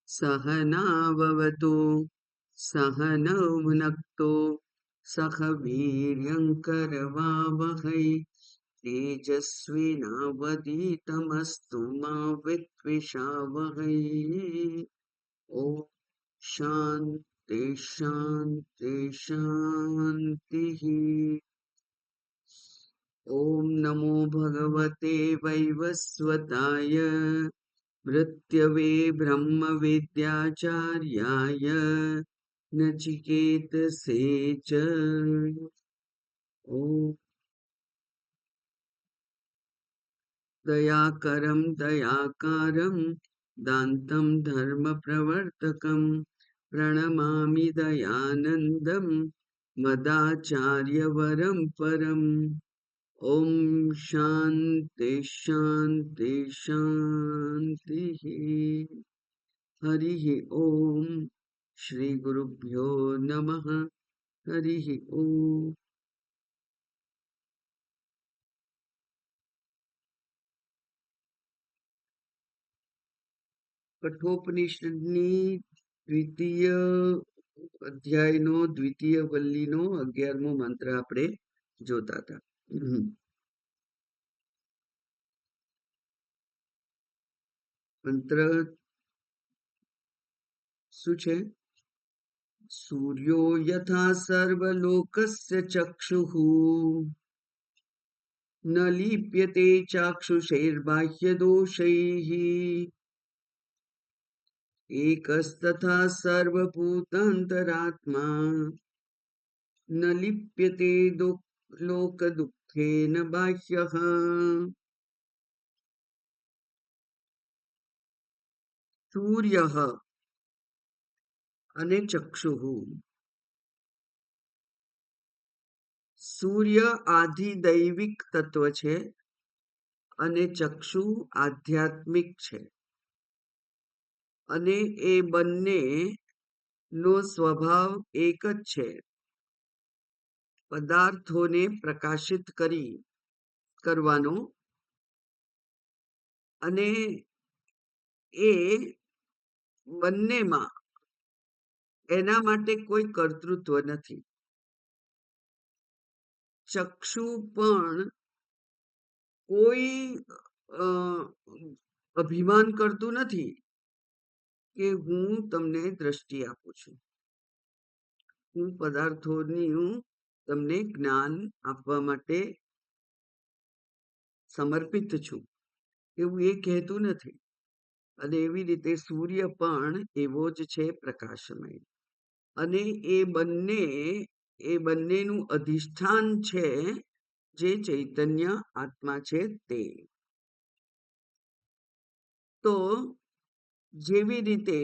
सहनाववतु सहनौ भुनक्तु सह वीर्यङ्करवावहै तेजस्विनावधीतमस्तु मा विद्विषावहै। ॐ शान्ति शान्ति शान्तिः। ॐ नमो भगवते वैवस्वताय मृत्यवे ब्रह्मविद्याचार्याय नचिकेतसे च। ॐ दयाकरं दयाकारं दान्तं धर्मप्रवर्तकं प्रणमामि दयानन्दं मदाचार्यवरं परम्। ॐ शान्ति शान्ति शान्तिः। हरिः ॐ श्री गुरुभ्यो नमः। हरिः ॐ। કઠોપનિષદની દ્વિતીય અધ્યાયનો દ્વિતીય વલ્લીનો 11મો મંત્ર આપણે જોતા હતા. મંત્ર શું છે? સૂર્યો યથા સર્વલોકસ્ય ચક્ષુઃ ન લિપ્યતે ચાક્ષુષૈર્બાહ્ય દોષૈઃ એકस्तथा सर्वभूतान्तरात्मा न लिप्यते लोकदुःखेन बाह्यः। सूर्यः અને ચક્ષુઃ. સૂર્ય આધિદૈવિક તત્વ છે અને ચક્ષુ આધ્યાત્મિક છે, અને એ બંને નો સ્વભાવ એક જ છે, પદાર્થોને પ્રકાશિત કરવાનો, અને એ બંનેમાં એના માટે કોઈ કર્તૃત્વ નથી. ચક્ષુ પણ કોઈ અભિમાન કરતું નથી કે હું તમને દ્રષ્ટિ આપું છું, હું પદાર્થોનું તમને જ્ઞાન આપવા માટે સમર્પિત છું, એવું એ કહેતું નથી. અને એવી રીતે સૂર્ય પણ એવો જ છે, પ્રકાશમય. અને એ બંનેનું અધિષ્ઠાન છે જે ચૈતન્ય આત્મા છે તે. તો જેવી રીતે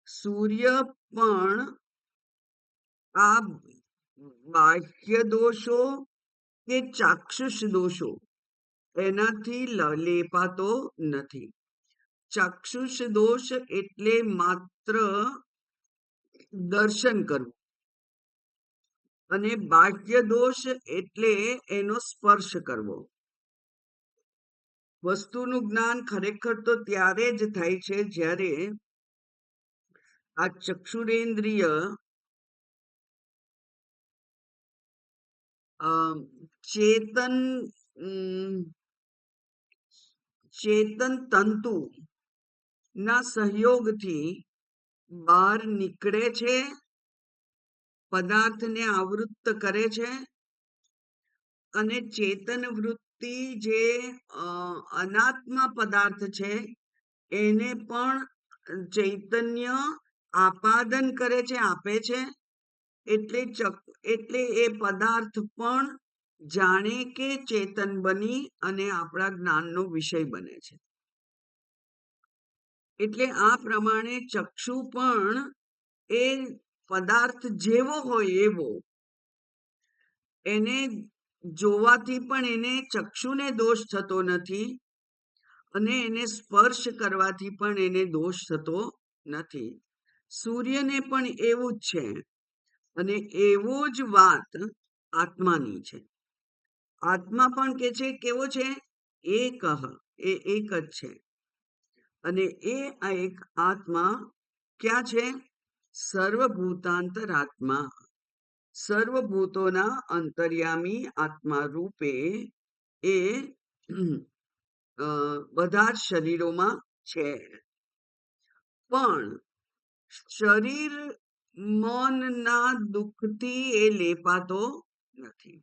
સૂર્ય પણ આ બાહ્ય દોષો કે ચાક્ષુષ દોષો એનાથી લેપાતો નથી. ચાક્ષુષ દોષ એટલે માત્ર દર્શન કરવું, અને બાહ્ય દોષ એટલે એનો સ્પર્શ કરવો. વસ્તુનું જ્ઞાન ખરેખર તો ત્યારે જ થાય છે જ્યારે આ ચક્ષુરેન્દ્રિય ચેતન તંતુ ના સહયોગથી બહાર નીકળે છે, પદાર્થને આવૃત્ત કરે છે, અને ચેતન વૃત્તિ જે અનાત્મ પદાર્થ છે એને પણ ચૈતન્ય આપાદન કરે છે, આપે છે. એટલે એ પદાર્થ પણ જાણે કે ચેતન બની અને આપણા જ્ઞાનનો વિષય બને છે. એટલે આ પ્રમાણે ચક્ષુ પણ એ પદાર્થ જેવો હોય એવો, એને જોવાથી પણ એને ચક્ષુને દોષ થતો નથી, અને એને સ્પર્શ કરવાથી પણ એને દોષ થતો નથી. સૂર્યને પણ એવું જ છે, અને એવો જ વાત આત્માની છે. આત્મા પણ કે છે કેવો છે? એક, એ એક જ છે. અને એ આ એક આત્મા ક્યાં છે? સર્વભૂતાંતરાત્મા, સર્વભૂતોના અંતર્યામી આત્મા રૂપે એ બધા જ શરીરોમાં છે. પણ શરીર મનના દુઃખથી એ લેપાતો નથી.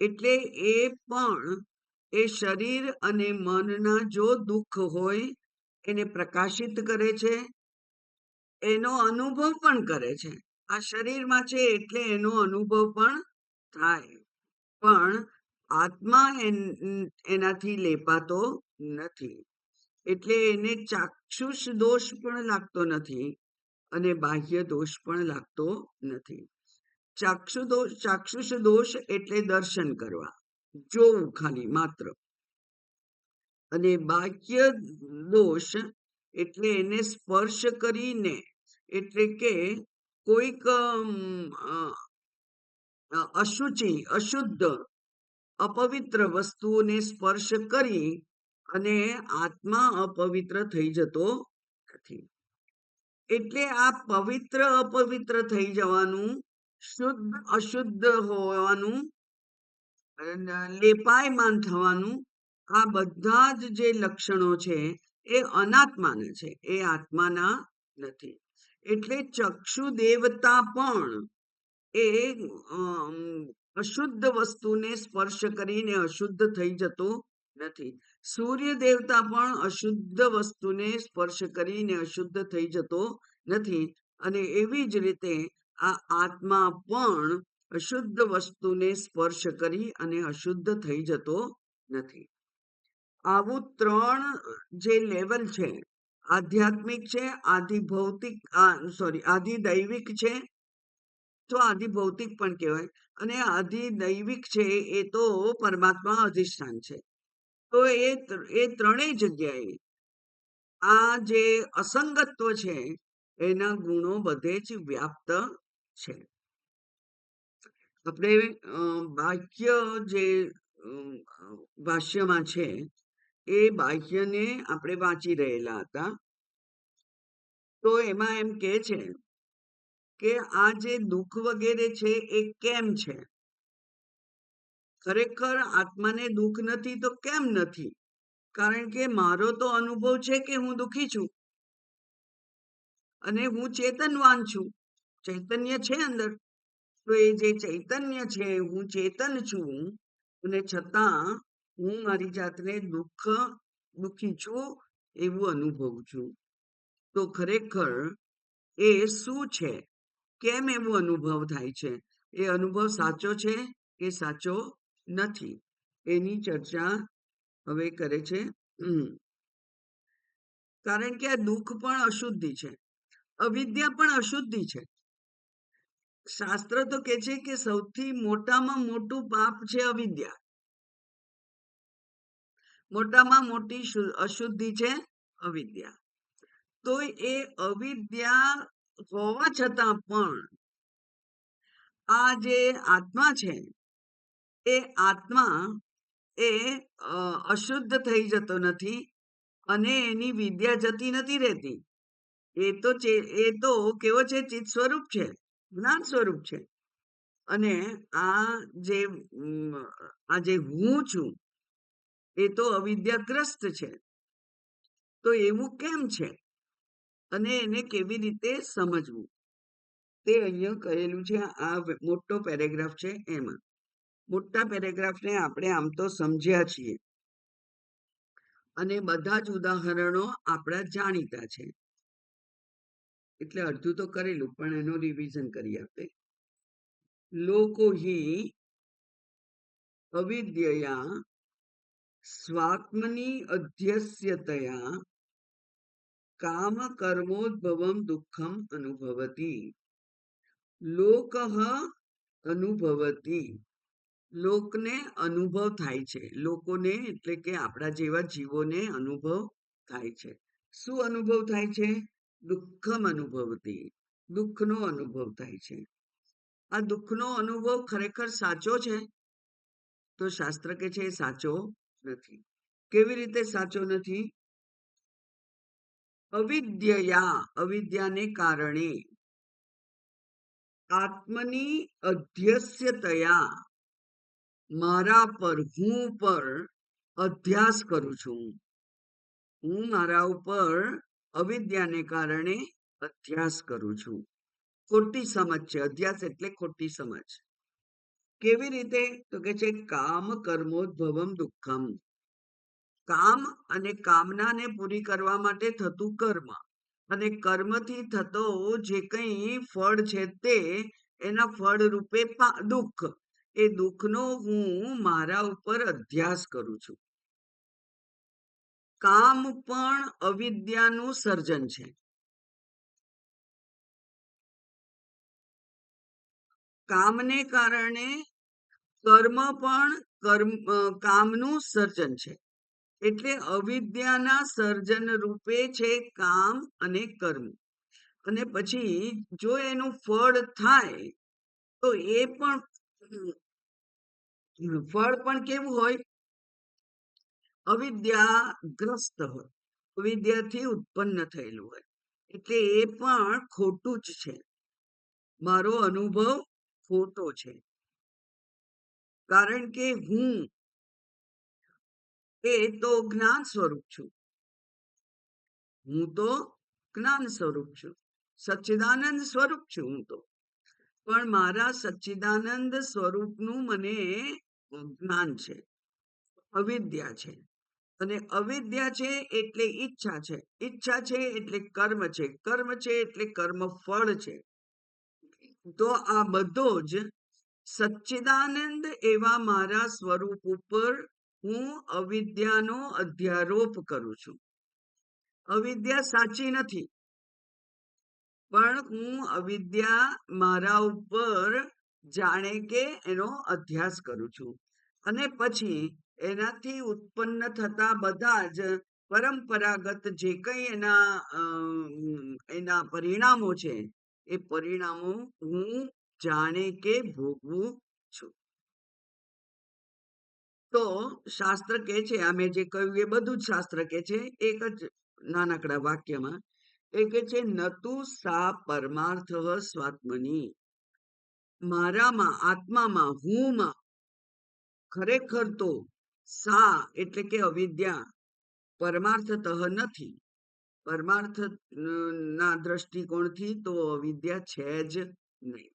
એટલે એ પણ એ શરીર અને મનના જો દુઃખ હોય એને પ્રકાશિત કરે છે, એનો અનુભવ પણ કરે છે. આ શરીરમાં છે એટલે એનો અનુભવ પણ થાય, પણ આત્મા એનાથી લેપાતો નથી. એટલે એને ચાક્ષુષ દોષ પણ લાગતો નથી અને બાહ્ય દોષ પણ લાગતો નથી. ચાક્ષુષ દોષ એટલે દર્શન કરવા, જોવું ખાલી માત્ર. અને બાહ્ય દોષ એટલે એને સ્પર્શ કરીને, એટલે કે કોઈક અશુચિ, અશુદ્ધ, અપવિત્ર વસ્તુઓને સ્પર્શ કરી અને આત્મા અપવિત્ર થઈ જતો નથી. એટલે આ પવિત્ર અપવિત્ર થઈ જવાનું, શુદ્ધ અશુદ્ધ હોવાનું, લેપાયમાન થવાનું, આ બધા જ જે લક્ષણો છે એ અનાત્માના છે, એ આત્માના નથી. એટલે ચક્ષુ દેવતા પણ એ અશુદ્ધ વસ્તુને સ્પર્શ કરીને અશુદ્ધ થઈ જતો નથી. સૂર્ય દેવતા પણ અશુદ્ધ વસ્તુને સ્પર્શ કરીને અશુદ્ધ થઈ જતો નથી. અને એવી જ રીતે આ આત્મા પણ અશુદ્ધ વસ્તુને સ્પર્શ કરી અને અશુદ્ધ થઈ જતો નથી. આવું ત્રણ જે લેવલ છે, આધ્યાત્મિક છે, આધિદૈવિક છે, તો આધિભૌતિક પણ કહેવાય, અને આધિદૈવિક છે એ તો પરમાત્મા અધિષ્ઠાન છે. તો એ ત્રણેય જગ્યાએ આ જે અસંગત્વ છે એના ગુણો બધે જ વ્યાપ્ત છે. આપણે બાહ્ય જે ભાષ્યમાં છે એ બાહ્યને આપણે વાંચી રહેલા હતા. તો એમાં એમ કહે છે કે આ જે દુઃખ વગેરે છે એ કેમ છે? ખરેખર આત્માને દુઃખ નથી તો કેમ નથી? કારણ કે મારો તો અનુભવ છે કે હું દુઃખી છું અને હું ચેતનવાન છું, ચૈતન્ય છે અંદર. તો એ જે ચૈતન્ય છે, હું ચેતન છું, અને છતાં હું મારી જાતને દુઃખી છું એવું અનુભવું છું. તો ખરેખર એ શું છે? કેમ એવો અનુભવ થાય છે? એ અનુભવ સાચો છે કે સાચો નથી? એની ચર્ચા હવે કરે છે. કારણ કે આ દુઃખ પણ અશુદ્ધિ છે, અવિદ્યા પણ અશુદ્ધિ છે. શાસ્ત્ર તો કે છે કે સૌથી મોટામાં મોટું પાપ છે અવિદ્યા. મોટામાં મોટી અશુદ્ધિ છે અવિદ્યા. તો એ અવિદ્યા હોવા છતાં પણ આ જે આત્મા છે એ આત્મા એ અશુદ્ધ થઈ જતો નથી અને એની વિદ્યા જતી નથી રહેતી. એ તો કેવો છે? ચિત્ત સ્વરૂપ છે, જ્ઞાન સ્વરૂપ છે. અને આ જે હું છું એ તો અવિદ્યાગ્રસ્ત છે. તો એવું કેમ છે અને એને કેવી રીતે સમજવું, તે અહીંયા કહેલું છે. આ મોટો પેરેગ્રાફ છે. એમાં મોટા પેરેગ્રાફને આપણે આમ તો સમજ્યા છીએ અને બધા જ ઉદાહરણો આપણા જાણીતા છે, એટલે અડધું તો કરેલું, પણ એનું રિવિઝન કરી આપે. લોકો હિ અવિદ્યયા સ્વાત્મની અધ્યસ્યતયા કામ કર્મોદ્ભવમ દુઃખમ અનુભવતી. લોક અનુભવતી, લોકને અનુભવ થાય છે. લોકોને એટલે કે આપણા જેવા જીવોને અનુભવ થાય છે. શું અનુભવ થાય છે? દુઃખમ અનુભવતી, દુઃખનો અનુભવ થાય છે. આ દુઃખનો અનુભવ ખરેખર સાચો છે? તો શાસ્ત્ર કે છે સાચો નથી. કેવી રીતે સાચો નથી? અવિદ્યયા, અવિદ્યાને કારણે, આત્મની અધ્યસ્યતયા, મારા પર, હું પર અધ્યાસ કરું છું. હું મારા ઉપર અવિદ્યાને કારણે અધ્યાસ કરું છું. ખોટી સમજ છે. અધ્યાસ એટલે ખોટી સમજ. કેવી રીતે? તો કે છે કામ કર્મોદ્ભવમ દુઃખમ. કામ અને કામનાને પૂરી કરવા માટે થતું કર્મ અને કર્મથી થતો જે કંઈ ફળ છે તે, એના ફળ રૂપે દુઃખ. એ દુઃખનો હું મારા ઉપર અધ્યાસ કરું છું. કામ પણ અવિદ્યાનું સર્જન છે. કામને કારણે કર્મ પણ કામનું સર્જન છે. એટલે અવિદ્યાના સર્જન રૂપે છે કામ અને કર્મ. અને પછી જો એનું ફળ થાય તો એ પણ ફળ પણ કેવું હોય? અવિદ્યાગ્રસ્ત હોય, અવિદ્યાથી ઉત્પન્ન થયેલું હોય. એટલે એ પણ ખોટું જ છે. મારો અનુભવ ખોટો છે. કારણ કે હું એ તો જ્ઞાન સ્વરૂપ છું. હું તો જ્ઞાન સ્વરૂપ છું, સચ્ચિદાનંદ સ્વરૂપ છું હું તો. પણ મારા સચ્ચિદાનંદ સ્વરૂપનું મને જ્ઞાન છે, અવિદ્યા છે. અને અવિદ્યા છે એટલે ઈચ્છા છે, ઈચ્છા છે એટલે કર્મ છે, કર્મ છે એટલે કર્મ ફળ છે. તો આ બધો જ સચ્ચિદાનંદ એવા મારા સ્વરૂપ ઉપર હું અવિદ્યાનો અધ્યારોપ કરું છું. અવિદ્યા સાચી નથી, પણ હું અવિદ્યા મારા ઉપર જાણે કે એનો અધ્યાસ કરું છું. અને પછી એનાથી ઉત્પન્ન થતા બધા જ પરંપરાગત જે કંઈ એના પરિણામો છે, એ પરિણામો હું જાણે કે ભોગવું છું. તો શાસ્ત્ર કહે છે, આ મેં જે કહ્યું એ બધું જ શાસ્ત્ર કહે છે, એક જ નાનકડા વાક્યમાં એ કહે છે, નતુ સા પરમાર્થ સ્વાત્મની. મારામાં, આત્મામાં, હુંમાં ખરેખર તો સા એટલે કે અવિદ્યા પરમાર્થતઃ નથી. પરમાર્થ ના દ્રષ્ટિકોણથી તો અવિદ્યા છે જ નહીં.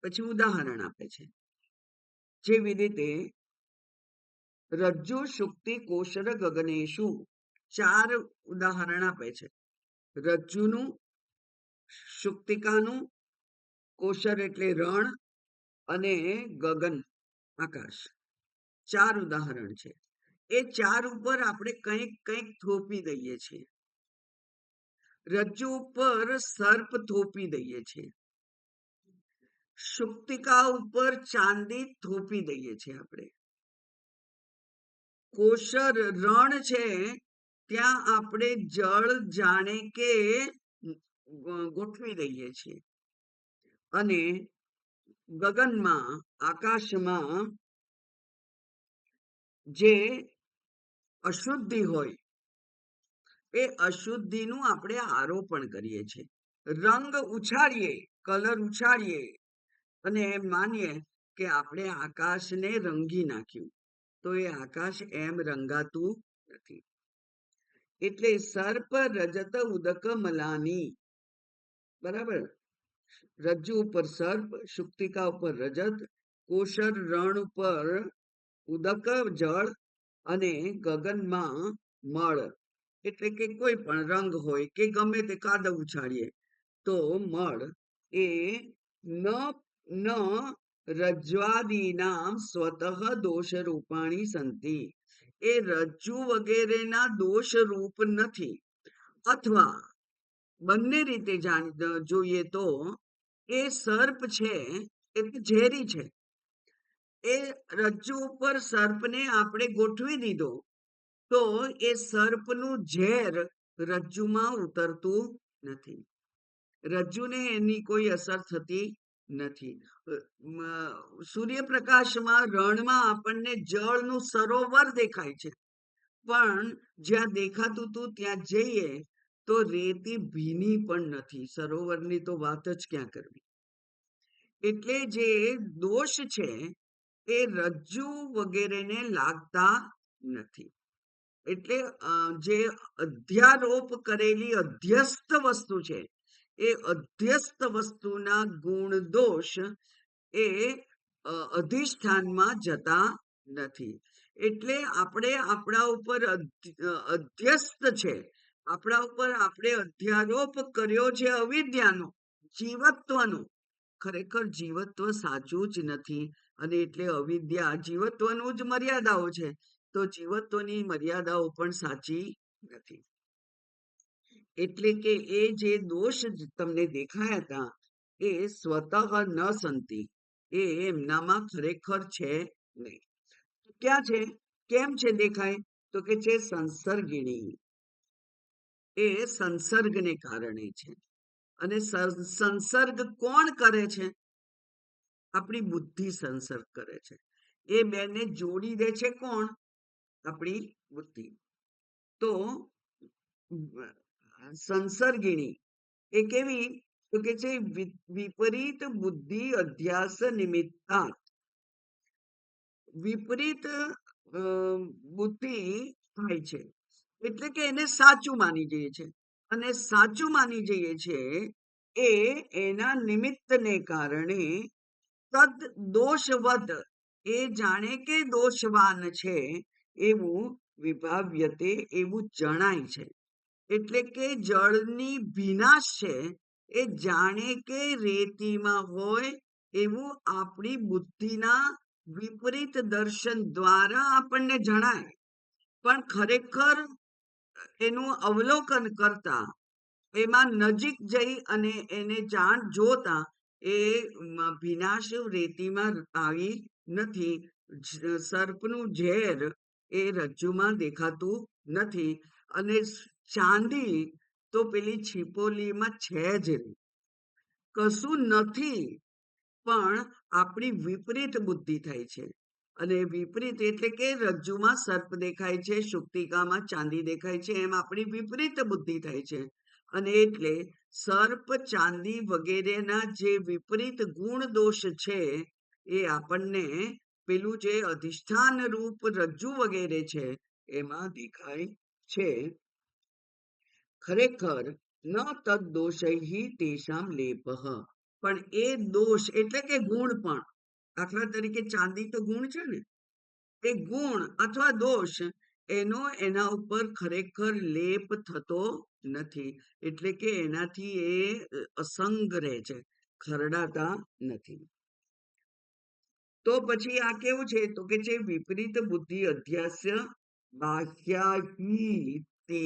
પછી ઉદાહરણ આપે છે, જેવી રીતે રજ્જુ શુક્તિ કોશર ગગનેશુ. 4 ઉદાહરણ આપે છે. રજ્જુનું, શુક્તિકાનું, કોશર એટલે રણ, અને ગગન આકાશ. 4 ઉદાહરણ છે. એ 4 ઉપર આપણે કંઈક કંઈક થોપી દઈએ છીએ. રજ્જુ ઉપર સર્પ થોપી દઈએ છીએ. શુક્તિકા ઉપર ચાંદી થોપી દઈએ છીએ આપણે. કોશર રણ છે, ત્યાં આપણે જળ જાણે કે ગોઠવી દઈએ છીએ. અને ગગનમાં, આકાશમાં જે અશુદ્ધિ હોય એ અશુદ્ધિનું આપણે આરોપણ કરીએ છીએ. રંગ ઉછાળીએ, કલર ઉછાળીએ અને એમ માનીએ કે આપણે આકાશને રંગી નાખ્યું, તો એ આકાશ એમ રંગાતું નથી. એટલે સર્પ રજત ઉદક મલાની. બરાબર? રજ્જુ ઉપર સર્પ, શુક્તિકા ઉપર રજત, કોશર રણ ઉપર ઉદક જળ, અને ગગનમાં મળ. એટલે કે કોઈ પણ રંગ હોય કે ગમે તે કાદવ ઉછાળીએ તો મળ એ ન રજ્વાદીનામ સ્વતઃ દોષ રૂપાણી સંતિ. એ રજ્જુ વગેરેના દોષ રૂપ નથી. અથવા બંને રીતે જોઈએ તો એ સર્પ છે એ ઝેરી છે. એ રજ્જુ ઉપર સર્પને આપણે ગોઠવી દીધો તો એ સર્પનું ઝેર રજ્જુમાં ઉતરતું નથી. રજ્જુને એની કોઈ અસર થતી નથી. સૂર્યપ્રકાશમાં રણમાં આપણને જળનું સરોવર દેખાય છે, પણ જ્યાં દેખાતું હતું ત્યાં જઈએ તો રેતી ભીની પણ નથી, સરોવરની તો વાત જ ક્યાં કરવી. એટલે જે દોષ છે એ રજ્જુ વગેરેને લાગતા નથી. એટલે જે અધ્યારોપ કરેલી અધ્યસ્ત વસ્તુ છે, એ અધ્યસ્ત વસ્તુના ગુણ દોષ એ અધિષ્ઠાનમાં જતા નથી. એટલે આપણે આપણા ઉપર અધ્યસ્ત છે, આપણા ઉપર આપણે અધ્યારોપ કર્યો છે અવિદ્યાનો, જીવત્વનો. ખરેખર જીવત્વ સાચું જ નથી, અને એટલે અવિદ્યા જીવત્વનું જ મર્યાદાઓ છે, તો જીવત્વની મર્યાદાઓ પણ સાચી નથી. એટલે કે એ જે દોષ તમને દેખાયા હતા એ સ્વતઃ ન સંતિ, એ એમનામાં ખરેખર છે નહીં. ક્યાં છે, કેમ છે દેખાય, તો કે છે સંસર્ગિણી, એ સંસર્ગને કારણે છે. અને સંસર્ગ કોણ કરે છે, આપણી બુદ્ધિ સંસર્ગ કરે છે. એ બેને જોડી દે છે કોણ, આપણી બુદ્ધિ. તો સંસર્ગિણી એ કેવી, તો કે છે વિપરીત બુદ્ધિ અધ્યાસ નિમિત્તા. વિપરીત બુદ્ધિ થાય છે એટલે કે એને સાચું માની જઈએ છે, અને સાચું માની જઈએ છે એ એના નિમિત્તને કારણે તદ દોષવદ, એ જાણે કે દોષવાન છે એવું વિભાવ્યતે, એવું જણાય છે. એટલે કે જળની ભીનાશ છે એ જાણે કે રેતીમાં હોય એવું આપણી બુદ્ધિના વિપરીત દર્શન દ્વારા આપણને જણાય. પણ ખરેખર એનું અવલોકન કરતા, એમાં નજીક જઈ અને એને જાણ જોતા એ ભીનાશ રેતીમાં આવી નથી. સર્પનું ઝેર એ રજ્જુમાં દેખાતું નથી, અને ચાંદી તો પેલી છીપોલીમાં છે જ નહીં. કશું નથી, પણ આપણી વિપરીત બુદ્ધિ થાય છે. અને વિપરીત એટલે કે રજ્જુમાં સર્પ દેખાય છે, શુક્તિકામાં ચાંદી દેખાય છે, એમ આપણી વિપરીત બુદ્ધિ થાય છે. અને એટલે સર્પ, ચાંદી વગેરેના જે વિપરીત ગુણ દોષ છે એ આપણને પેલું જે અધિષ્ઠાન રૂપ રજ્જુ વગેરે છે એમાં દેખાય છે. ખરેખર ન તદ દોષૈ તેષામ લેપઃ, પણ એ દોષ એટલે કે ગુણ પણ, દાખલા તરીકે ચાંદી તો ગુણ છે ને, એ ગુણ અથવા દોષ એનો એના ઉપર ખરેખર લેપ થતો નથી. એટલે કે એનાથી એ અસંગ રહે છે, ખરડાતા નથી. તો પછી આ કેવું છે, તો કે છે વિપરીત બુદ્ધિ અધ્યાસ્ય બાહ્યાહી તે.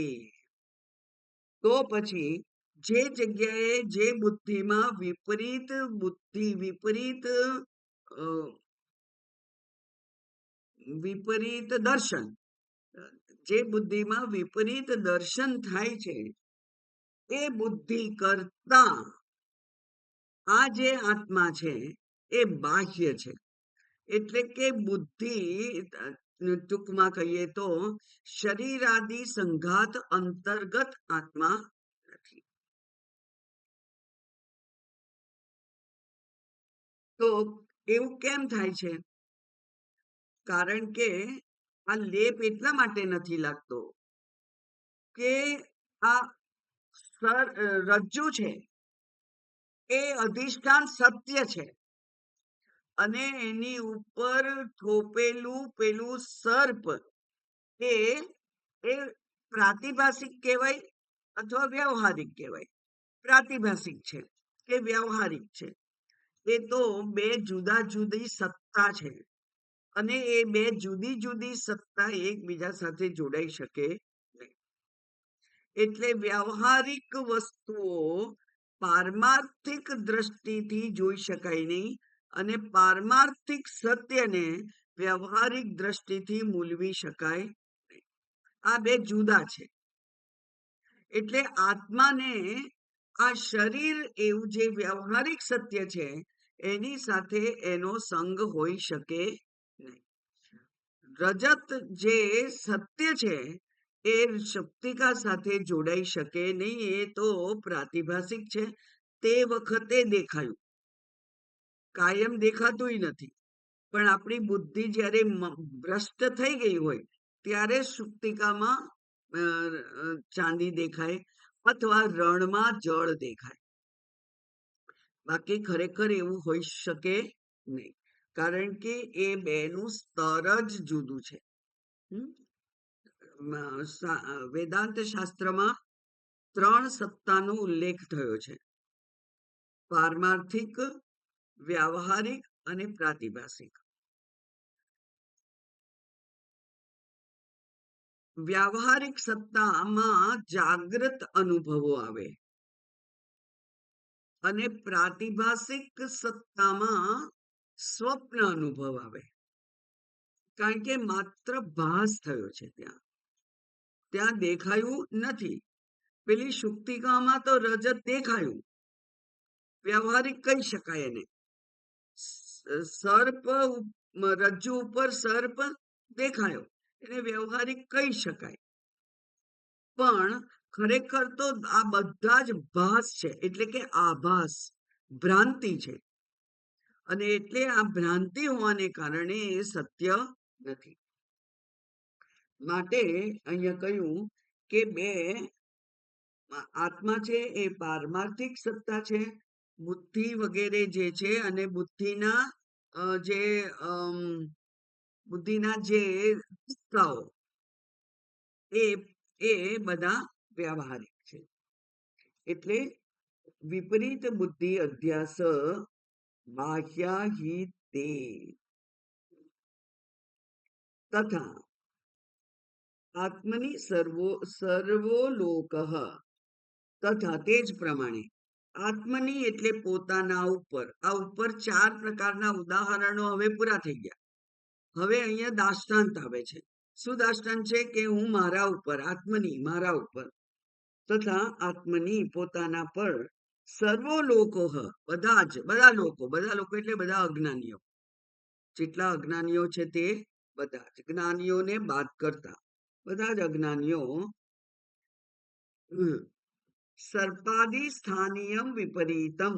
તો પછી જે જગ્યાએ જે બુદ્ધિમાં વિપરીત બુદ્ધિ, વિપરીત વિપરીત દર્શન, જે બુદ્ધિમાં વિપરીત દર્શન થાય છે એ બુદ્ધિ કરતા આ જે આત્મા છે એ બાહ્ય છે. એટલે કે બુદ્ધિ ટૂંકમાં કહીએ તો શરીરાદિ સંઘાત અંતર્ગત આત્મા નથી. તો એવું કેમ થાય છે, કારણ કે આ લેપ એટલા માટે નથી લાગતો કે આ રજ્જુ છે એ અધિષ્ઠાન સત્ય છે, અને એની ઉપર થોપેલું પેલું સર્પ એ એ પ્રાતિભાષિક કહેવાય અથવા વ્યવહારિક કહેવાય. પ્રાતિભાષિક છે કે વ્યવહારિક છે, એ તો બે જુદા જુદી સત્તા છે, અને એ બે જુદી જુદી સત્તા એકબીજા સાથે જોડાઈ શકે નહીં. એટલે વ્યવહારિક વસ્તુઓ પારમાર્થિક દ્રષ્ટિથી જોઈ શકાય નહીં, અને પારમાર્થિક સત્યને વ્યવહારિક દ્રષ્ટિથી મૂલવી શકાય નહીં. આ બે જુદા છે. એટલે આત્માને આ શરીર એવું જે વ્યવહારિક સત્ય છે એની સાથે એનો સંગ હોઈ શકે નહીં. રજત જે સત્ય છે એ શક્તિકા સાથે જોડાઈ શકે નહીં, એ તો પ્રાતિભાષિક છે. તે વખતે દેખાયું, કાયમ દેખાતુંય નથી. પણ આપણી બુદ્ધિ જ્યારે ભ્રષ્ટ થઈ ગઈ હોય ત્યારે સુક્તિકામાં ચાંદી દેખાય અથવા રણમાં જળ દેખાય. બાકી ખરેખર એવું હોઈ શકે નહીં, કારણ કે એ બેનું સ્તર જ જુદું છે. વેદાંત શાસ્ત્રમાં 3 સત્તાનો ઉલ્લેખ થયો છે: પારમાર્થિક, વ્યાવહારિક અને પ્રાતિભાષિક. વ્યાવહારિક સત્તામાં જાગૃત અનુભવો આવે અને પ્રાતિભાષિક સત્તામાં સ્વપ્ન અનુભવ આવે, કારણ કે માત્ર ભાસ થયો છે, ત્યાં દેખાયું નથી. પેલી સુક્તિકામાં તો રજત દેખાયું, વ્યવહારિક કહી શકાય એને. સર્પ, રજ્જુ ઉપર સર્પ દેખાયો, એને વ્યવહારિક કહી શકાય. પણ ખરેખર તો આ બધા જ ભાસ છે, એટલે કે આભાસ, ભ્રાંતિ છે. અને એટલે આ ભ્રાંતિ હોવાને કારણે એ સત્ય નથી. માટે અહીંયા કહ્યું કે બે આત્મા છે એ પારમાર્થિક સત્તા છે, બુદ્ધિ વગેરે જે છે, અને બુદ્ધિના જે કિસ્સાઓ એ બધા વ્યવહારિક છે. એટલે વિપરીત બુદ્ધિ અધ્યાસ બાહ્યાહિતે તથા આત્મની સર્વો લોક તથા, તે જ પ્રમાણે આત્મની એટલે પોતાના ઉપર. આ ઉપર 4 પ્રકારના ઉદાહરણો હવે પૂરા થઈ ગયા. હવે અહીંયા દાષ્ટાંત આવે છે. શું દાષ્ટાંત છે? કે હું મારા ઉપર, આત્મની મારા ઉપર, તથા આત્મની પોતાના પર, સર્વો લોકો બધા લોકો એટલે બધા અજ્ઞાનીઓ, જેટલા અજ્ઞાનીઓ છે તે બધા જ, જ્ઞાનીઓને બાદ કરતા બધા જ અજ્ઞાનીઓ, સર્પાદિ સ્થાનીયમ વિપરીતમ,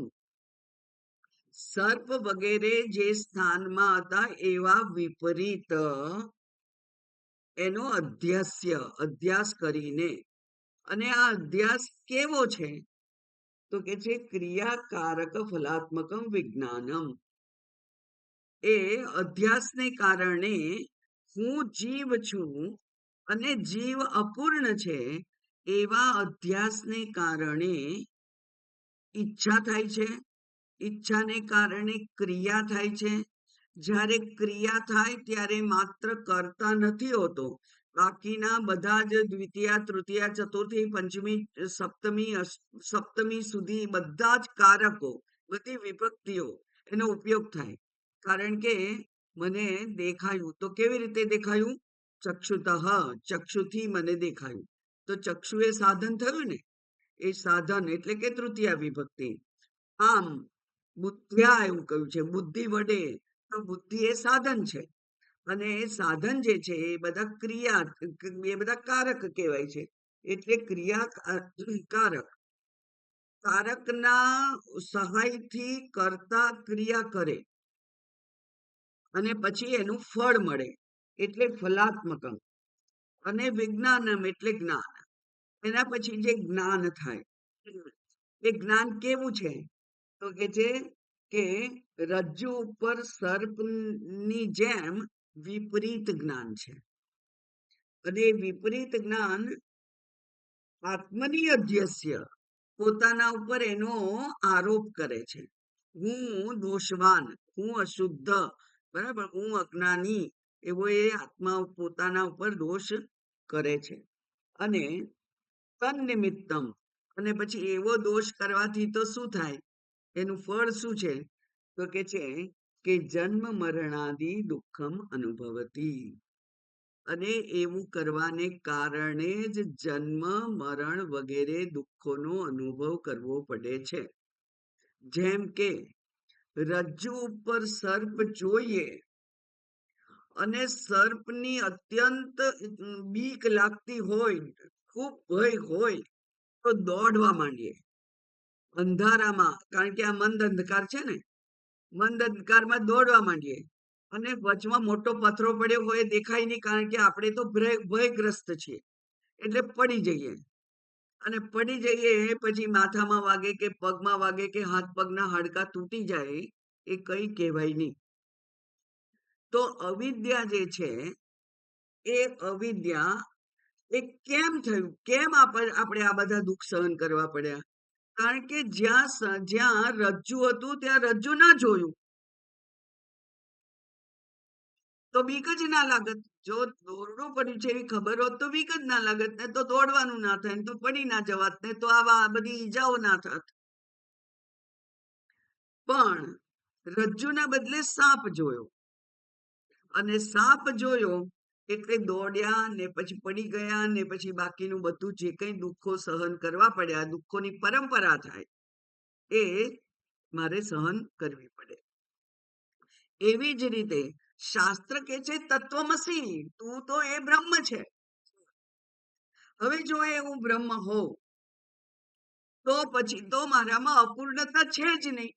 સર્પ વગેરે જે સ્થાનમાં હતા એવા વિપરીત એનો અધ્યાસ કરીને. અને આ અધ્યાસ કેવો છે? તો કે છે ક્રિયાકારક ફલાત્મકમ વિજ્ઞાનમ. એ અધ્યાસને કારણે હું જીવ છું અને જીવ અપૂર્ણ છે, એવા અધ્યાસને કારણે ઈચ્છા થાય છે, ઈચ્છાને કારણે ક્રિયા થાય છે. જ્યારે ક્રિયા થાય ત્યારે માત્ર કરતા નથી હોતો, બાકીના બધા જ દ્વિતીયા, તૃતીયા, ચતુર્થી, પંચમી, સપ્તમી સુધી બધા જ કારકો, બધી વિભક્તિઓ એનો ઉપયોગ થાય. કારણ કે મને દેખાયું, તો કેવી રીતે દેખાયું? ચક્ષુતઃ, ચક્ષુથી મને દેખાયું. તો ચક્ષુ એ સાધન થયું ને, એ સાધન એટલે કે તૃતીયા વિભક્તિ. આમ બુદ્ધ્યા એવું કહ્યું છે, બુદ્ધિ વડે. તો બુદ્ધિ એ સાધન છે, અને એ સાધન જે છે એ બધા ક્રિયા, એ બધા કારક કહેવાય છે. એટલે ક્રિયા કારક, કારકના સહાયથી કરતા ક્રિયા કરે અને પછી એનું ફળ મળે, એટલે ફલાત્મકમ. અને વિજ્ઞાનમ એટલે જ્ઞાન. એના પછી જે જ્ઞાન થાય, એ જ્ઞાન કેવું છે? તો કે છે કે રજ્જુ ઉપર સર્પની જેમ વિપરીત જ્ઞાન છે. અને વિપરીત જ્ઞાન આત્મની અધ્યસ્ય, પોતાના ઉપર એનો આરોપ કરે છે. હું દોષવાન, હું અશુદ્ધ, બરાબર, હું અજ્ઞાની, એવો એ આત્મા પોતાના ઉપર દોષ કરે છે. અને તન નિમિત્તમ, અને પછી એવો દોષ કરવાથી તો શું થાય? એનું ફળ શું છે? તો કે છે કે જન્મ મરણાદિ દુઃખમ અનુભવતી. અને એવું કરવાને કારણે જ જન્મ મરણ વગેરે દુઃખોનો અનુભવ કરવો પડે છે. જેમ કે રજ્જુ ઉપર સર્પ જોઈએ અને સર્પની અત્યંત બીક લાગતી હોય, ખૂબ ભય હોય, તો દોડવા માંડીએ અંધારામાં, કારણ કે આ મંદ અંધકાર છે ને, મંદ અંધકારમાં દોડવા માંડીએ. અને વચમાં મોટો પથરો પડ્યો હોય દેખાય નહીં, કારણ કે આપણે તો ભયગ્રસ્ત છીએ, એટલે પડી જઈએ. અને પડી જઈએ પછી માથામાં વાગે કે પગમાં વાગે કે હાથ પગના હાડકા તૂટી જાય, એ કઈ કહેવાય નહીં. તો અવિદ્યા જે છે, એ અવિદ્યા એ કેમ થયું, કેમ આપણે આ બધા દુઃખ સહન કરવા પડ્યા? કારણ કે જ્યાં રજ્જુ હતું ત્યાં રજ્જુ ના જોયું, તો બીક જ ના લાગત. જો દોરડું પડ્યું છે એવી ખબર હોત તો બીક જ ના લાગત, ને તો દોડવાનું ના થાય, ને તો પડી ના જવાત, ને તો આવા બધી ઈજાઓ ના થાત. પણ રજ્જુના બદલે સાપ જોયો, અને સાપ જોયો એટલે દોડ્યા, ને પછી પડી ગયા, ને પછી બાકીનું બધું જે કંઈ દુઃખો સહન કરવા પડ્યા, દુઃખોની પરંપરા થાય, એ મારે સહન કરવી પડે. એવી જ રીતે શાસ્ત્ર કે છે તત્વમસી, તું તો એ બ્રહ્મ છે. હવે જો એ હું બ્રહ્મ હોઉં, તો પછી તો મારામાં અપૂર્ણતા છે જ નહીં.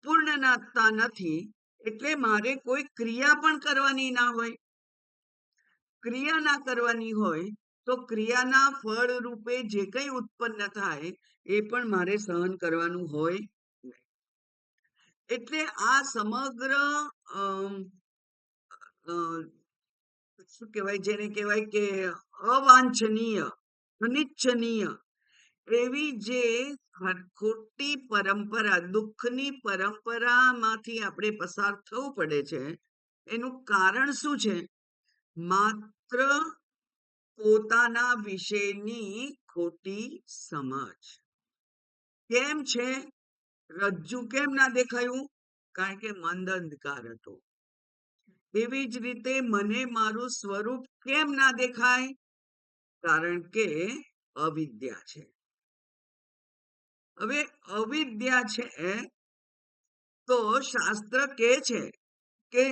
પૂર્ણતા નથી એટલે મારે કોઈ ક્રિયા પણ કરવાની ના હોય. ક્રિયા ના કરવાની હોય તો ક્રિયાના ફળ રૂપે જે કંઈ ઉત્પન્ન થાય એ પણ મારે સહન કરવાનું હોય. એટલે આ સમગ્ર અમ, અ, શું કહેવાય, જેને કહેવાય કે અવાંછનીય, અનિચ્છનીય એવી જે ખોટી પરંપરા, દુઃખની પરંપરામાંથી આપણે પસાર થવું પડે છે, એનું કારણ શું છે? માત્ર પોતાના વિશેની ખોટી સમજ. કેમ છે રજ્જુ કેમ ના દેખાયું? કારણ કે મંદ અંધકાર હતો. એવી જ રીતે મને મારું સ્વરૂપ કેમ ના દેખાય? કારણ કે અવિદ્યા છે. હવે અવિદ્યા છે તો શાસ્ત્ર કહે છે કે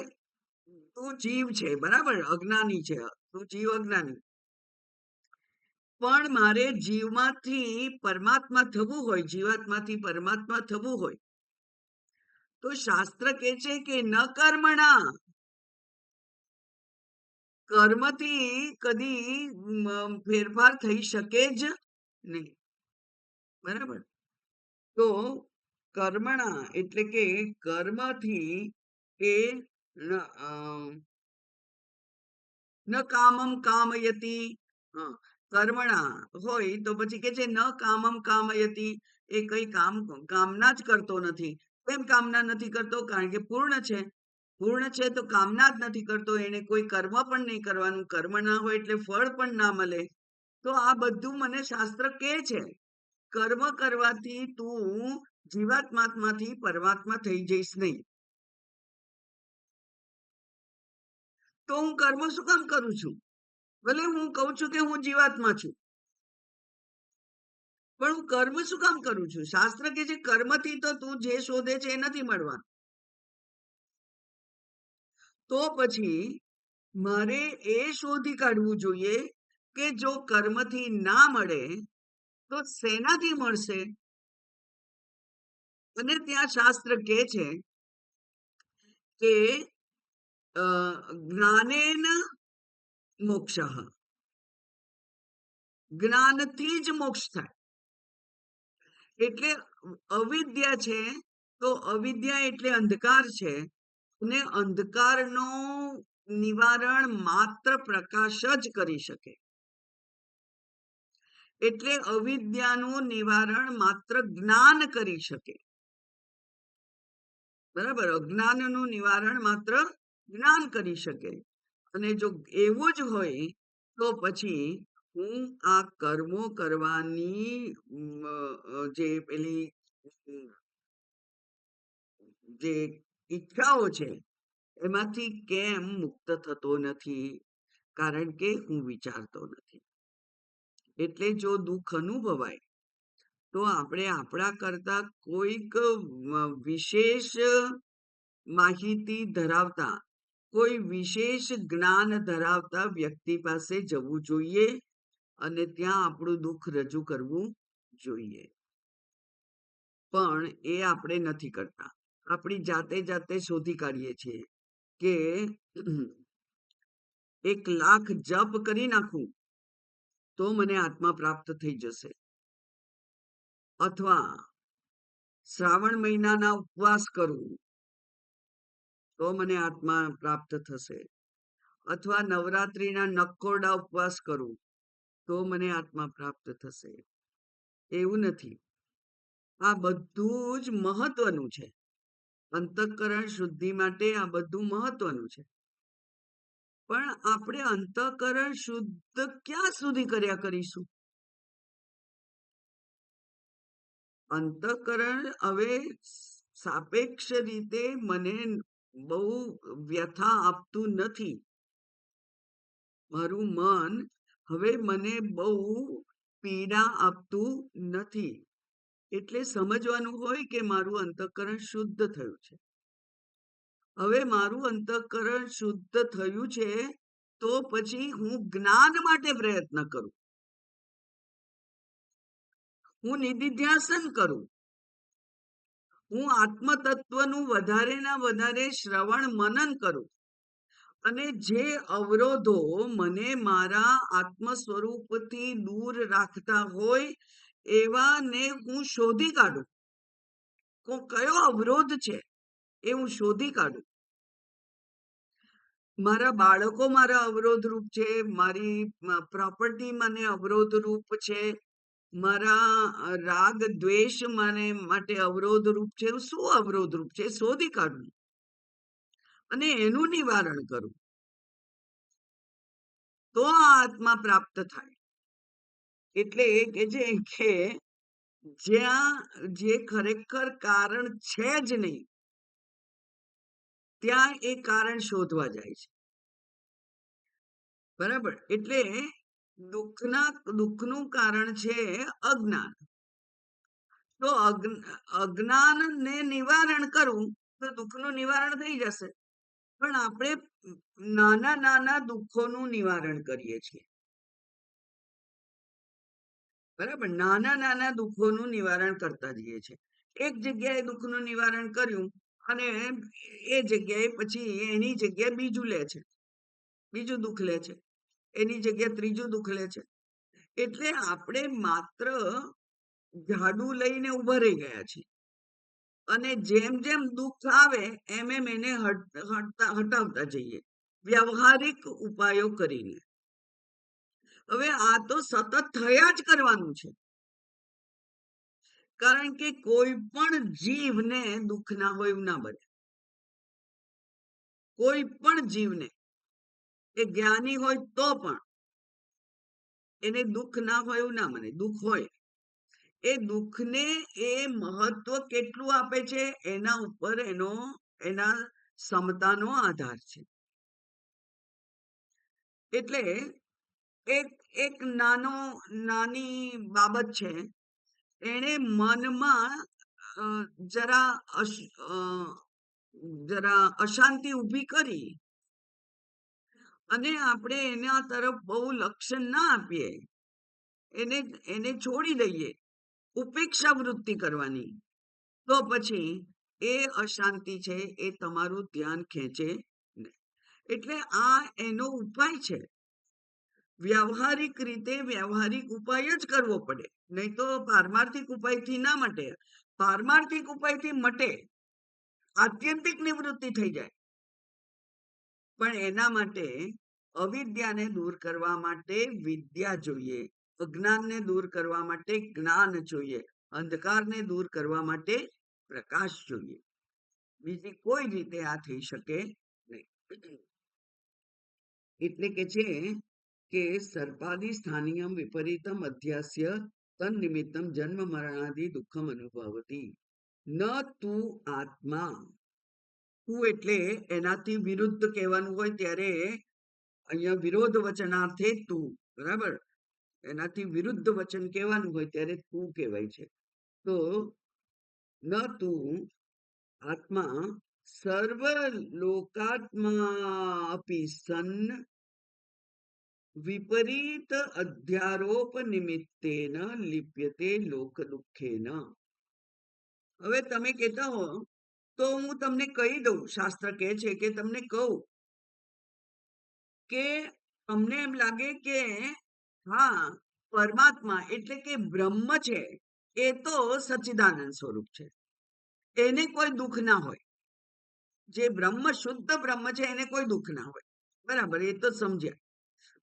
તું જીવ છે, બરાબર, અજ્ઞાની છે, તું જીવ અજ્ઞાની. પણ મારે જીવમાંથી પરમાત્મા થવું હોય, જીવાત્માથી પરમાત્મા થવું હોય, તો શાસ્ત્ર કહે છે કે ન કર્મણા, કર્મથી કદી ફેરફાર થઈ શકે જ નહીં, બરાબર. તો કર્મણા એટલે કે કર્મથી એ ન કામમ કામયતી. કર્મણા હોય તો પછી કે છે ન કામમ કામયતી, એ કઈ કામના જ કરતો નથી. કેમ કામના નથી કરતો? કારણ કે પૂર્ણ છે. પૂર્ણ છે તો કામના જ નથી કરતો, એને કોઈ કર્મ પણ નહીં કરવાનું. કર્મ ના હોય એટલે ફળ પણ ના મળે. તો આ બધું મને શાસ્ત્ર કહે છે, કર્મ કરવાથી તું જીવાત્મામાંથી પરમાત્મા થઈ જઈશ નહીં. તો હું કર્મ શું કામ કરું છું? ભલે હું કહું છું કે હું જીવાત્મા છું, પણ હું કર્મ શું કામ કરું છું? શાસ્ત્ર કે છે કર્મથી તો તું જે શોધે છે એ નથી મળવાનું. તો પછી મારે એ શોધી કાઢવું જોઈએ કે જો કર્મથી ના મળે તો શેનાથી મળશે? અને ત્યાં શાસ્ત્ર કહે છે કે જ્ઞાનેન મોક્ષ, જ્ઞાનથી જ મોક્ષ થાય. એટલે અવિદ્યા છે તો અવિદ્યા એટલે અંધકાર છે, અને અંધકારનું નિવારણ માત્ર પ્રકાશ જ કરી શકે. એટલે અવિદ્યાનું નિવારણ માત્ર જ્ઞાન કરી શકે, બરાબર. અજ્ઞાનનું નિવારણ માત્ર જ્ઞાન કરી શકે. અને જો એવું જ હોય તો પછી હું આ કર્મો કરવાની જે પેલી જે ઈચ્છાઓ છે એમાંથી કેમ મુક્ત થતો નથી? કારણ કે હું વિચારતો નથી. એટલે જો દુઃખ અનુભવાય તો આપણે આપણા કરતા કોઈક વિશેષ માહિતી ધરાવતા, કોઈ વિશેષ જ્ઞાન ધરાવતા વ્યક્તિ પાસે જવું જોઈએ અને ત્યાં આપણું દુઃખ રજૂ કરવું જોઈએ. પણ એ આપણે નથી કરતા. આપણી જાતે જાતે શોધી કાઢીએ છીએ કે 1,00,000 જપ કરી નાખું તો મને આત્મા પ્રાપ્ત થઈ જશે, અથવા શ્રાવણ મહિનાના ઉપવાસ કરું તો મને આત્મા પ્રાપ્ત થશે, અથવા નવરાત્રીના નકોરડા ઉપવાસ કરું તો મને આત્મા પ્રાપ્ત થશે. એવું નથી. આ બધું જ મહત્વનું છે. અંતઃકરણ શુદ્ધિ માટે આ બધું મહત્વનું છે. પણ આપણે અંતઃકરણ શુદ્ધ ક્યાં સુધી કર્યા કરીશું? અંતઃકરણ હવે સાપેક્ષ રીતે મને બહુ વ્યથા આપતું નથી. મારું મન હવે મને બહુ પીડા આપતું નથી. એટલે સમજવાનું હોય કે મારું અંતઃકરણ શુદ્ધ થયું છે. હવે મારું અંતઃકરણ શુદ્ધ થયું છે તો પછી હું જ્ઞાન માટે પ્રયત્ન કરું, હું નિધિધ્યાસન કરું, હું આત્મતત્વનું વધારે શ્રવણ મનન કરું, અને જે અવરોધો મને મારા આત્મ સ્વરૂપથી દૂર રાખતા હોય એવાને હું શોધી કાઢું. કયો અવરોધ છે એ હું શોધી કાઢું. મારા બાળકો મારા અવરોધરૂપ છે, મારી પ્રોપર્ટી મને અવરોધરૂપ છે, મારા રાગ દ્વેષ મને માટે અવરોધરૂપ છે. શું અવરોધરૂપ છે શોધી કાઢવું અને એનું નિવારણ કરું તો આ આત્મા પ્રાપ્ત થાય. એટલે કે છે કે જ્યાં જે ખરેખર કારણ છે જ નહીં ત્યાં એ કારણ શોધવા જાય છે. બરાબર? એટલે દુઃખનું કારણ છે અજ્ઞાન. તો અજ્ઞાનને નિવારણ કરવું તો દુઃખનું નિવારણ થઈ જશે. પણ આપણે નાના નાના દુઃખોનું નિવારણ કરીએ છીએ. બરાબર? નાના નાના દુઃખોનું નિવારણ કરતા જઈએ છીએ. એક જગ્યાએ દુઃખનું નિવારણ કર્યું અને એ જગ્યાએ પછી એની જગ્યાએ બીજું લે છે, બીજું દુઃખ લે છે, એની જગ્યાએ ત્રીજું દુઃખ લે છે. એટલે આપણે માત્ર ઝાડુ લઈને ઉભા રહી ગયા છીએ અને જેમ જેમ દુઃખ આવે એમ એમ એને હટાવતા જઈએ વ્યવહારિક ઉપાયો કરીને. હવે આ તો સતત થયા જ કરવાનું છે, કારણ કે કોઈ પણ જીવને દુઃખ ના હોય એવું ના બને. કોઈ પણ જીવને, એ જ્ઞાની હોય તો પણ એને દુઃખ ના હોય એવું ના બને. દુઃખ હોય, એ દુઃખને એ મહત્વ કેટલું આપે છે એના ઉપર એના ક્ષમતાનો આધાર છે. એટલે એક નાની બાબત છે, એને મનમાં જરા અશાંતિ ઊભી કરી અને આપણે એના તરફ બહુ લક્ષ્ય ના આપીએ, એને છોડી દઈએ, ઉપેક્ષા વૃત્તિ કરવાની, તો પછી એ અશાંતિ છે એ તમારું ધ્યાન ખેંચે નહીં. એટલે આ એનો ઉપાય છે. વ્યવહારિક રીતે વ્યવહારિક ઉપાય જ કરવો પડે, નહીં તો પારમાર્થિક ઉપાયથી ના મટે. પારમાર્થિક ઉપાયથી મટે, આત્યંતિક નિવૃત્તિ થઈ જાય. પણ એના માટે અવિદ્યાને દૂર કરવા માટે વિદ્યા જોઈએ, અજ્ઞાનને દૂર કરવા માટે જ્ઞાન જોઈએ, અંધકારને દૂર કરવા માટે પ્રકાશ જોઈએ. બીજી કોઈ રીતે આ થઈ શકે નહીં. એટલે કે છે કે સર્પાદિ સ્થાનિયમ વિપરીતમ અધ્યાસ્ય તન નિમિત્તમ જન્મ મરણાદિ દુઃખમ અનુભવતી ન તું આત્મા. તું એટલે એનાથી વિરુદ્ધ કહેવાનું હોય ત્યારે અહીંયા વિરોધ વચનાર્થે તું. બરાબર? એનાથી વિરુદ્ધ વચન કહેવાનું હોય ત્યારે તું કહેવાય છે. તો ન તું આત્મા સર્વ લોકાત્મા અપી સન્ન વિપરીત અધ્યારોપ નિમિત્તેન લિપ્યતે લોક દુઃખેન. હવે તમે કહેતા હો તો હું તમને કહી દઉં, શાસ્ત્ર કહે છે કે તમને કહું કે તમને એમ લાગે કે હા, પરમાત્મા એટલે કે બ્રહ્મ છે એ તો સચ્ચિદાનંદ સ્વરૂપ છે, એને કોઈ દુઃખ ના હોય. જે બ્રહ્મ, શુદ્ધ બ્રહ્મ છે એને કોઈ દુઃખ ના હોય, બરાબર, એ તો સમજ્યા.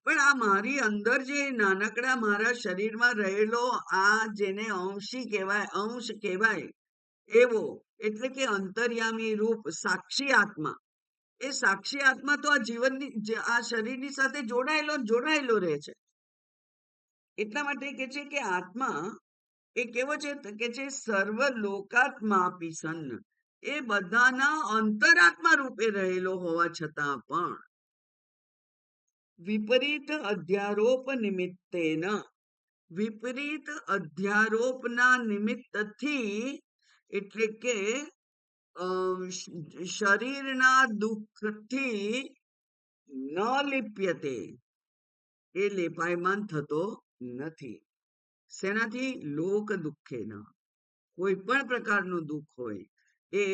પણ આ મારી અંદર જે નાનકડા મારા શરીરમાં રહેલો આ જેને અંશ કહેવાય એવો, એટલે કે અંતર્યામી રૂપ સાક્ષી આત્મા, એ સાક્ષી આત્મા તો આ આ શરીરની સાથે જોડાયેલો રહે છે. એટલા માટે કે છે કે આત્મા એ કેવો છે કે છે સર્વ લોકાત્મા પીસન, એ બધાના અંતરાત્મા રૂપે રહેલો હોવા છતાં પણ વિપરીત અધ્યારોપ નિમિત્તેન, વિપરીત અધ્યારોપના નિમિત્તથી, એટલે કે શરીરના દુઃખથી ન લિપ્યતે, એ લેપાયમાન થતો નથી. શેનાથી? લોક દુઃખેન. કોઈ પણ પ્રકારનું દુઃખ હોય, એ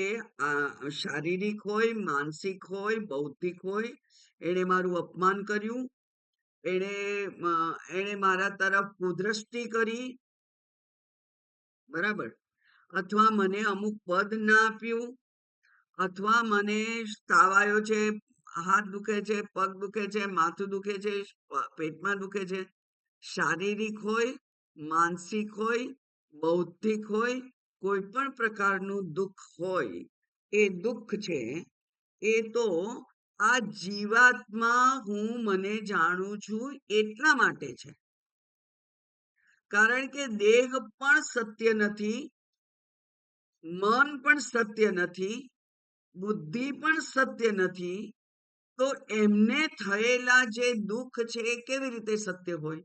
શારીરિક હોય, માનસિક હોય, બૌદ્ધિક હોય, એણે મારું અપમાન કર્યું, એણે મારા તરફ કુદ્રષ્ટિ કરી, બરાબર, અથવા મને અમુક પદ ના આપ્યું, અથવા મને તાવ આવ્યો છે, હાથ દુખે છે, પગ દુખે છે, માથું દુખે છે, પેટમાં દુખે છે, શારીરિક હોય, માનસિક હોય, બૌદ્ધિક હોય, કોઈ પણ પ્રકારનું દુઃખ હોય, એ દુઃખ છે એ તો આ જીવાત્મા હું મને જાણું છું એટલા માટે છે. કારણ કે દેહ પણ સત્ય નથી, મન પણ સત્ય નથી, બુદ્ધિ પણ સત્ય નથી, તો એમને થયેલા જે દુઃખ છે એ કેવી રીતે સત્ય હોય?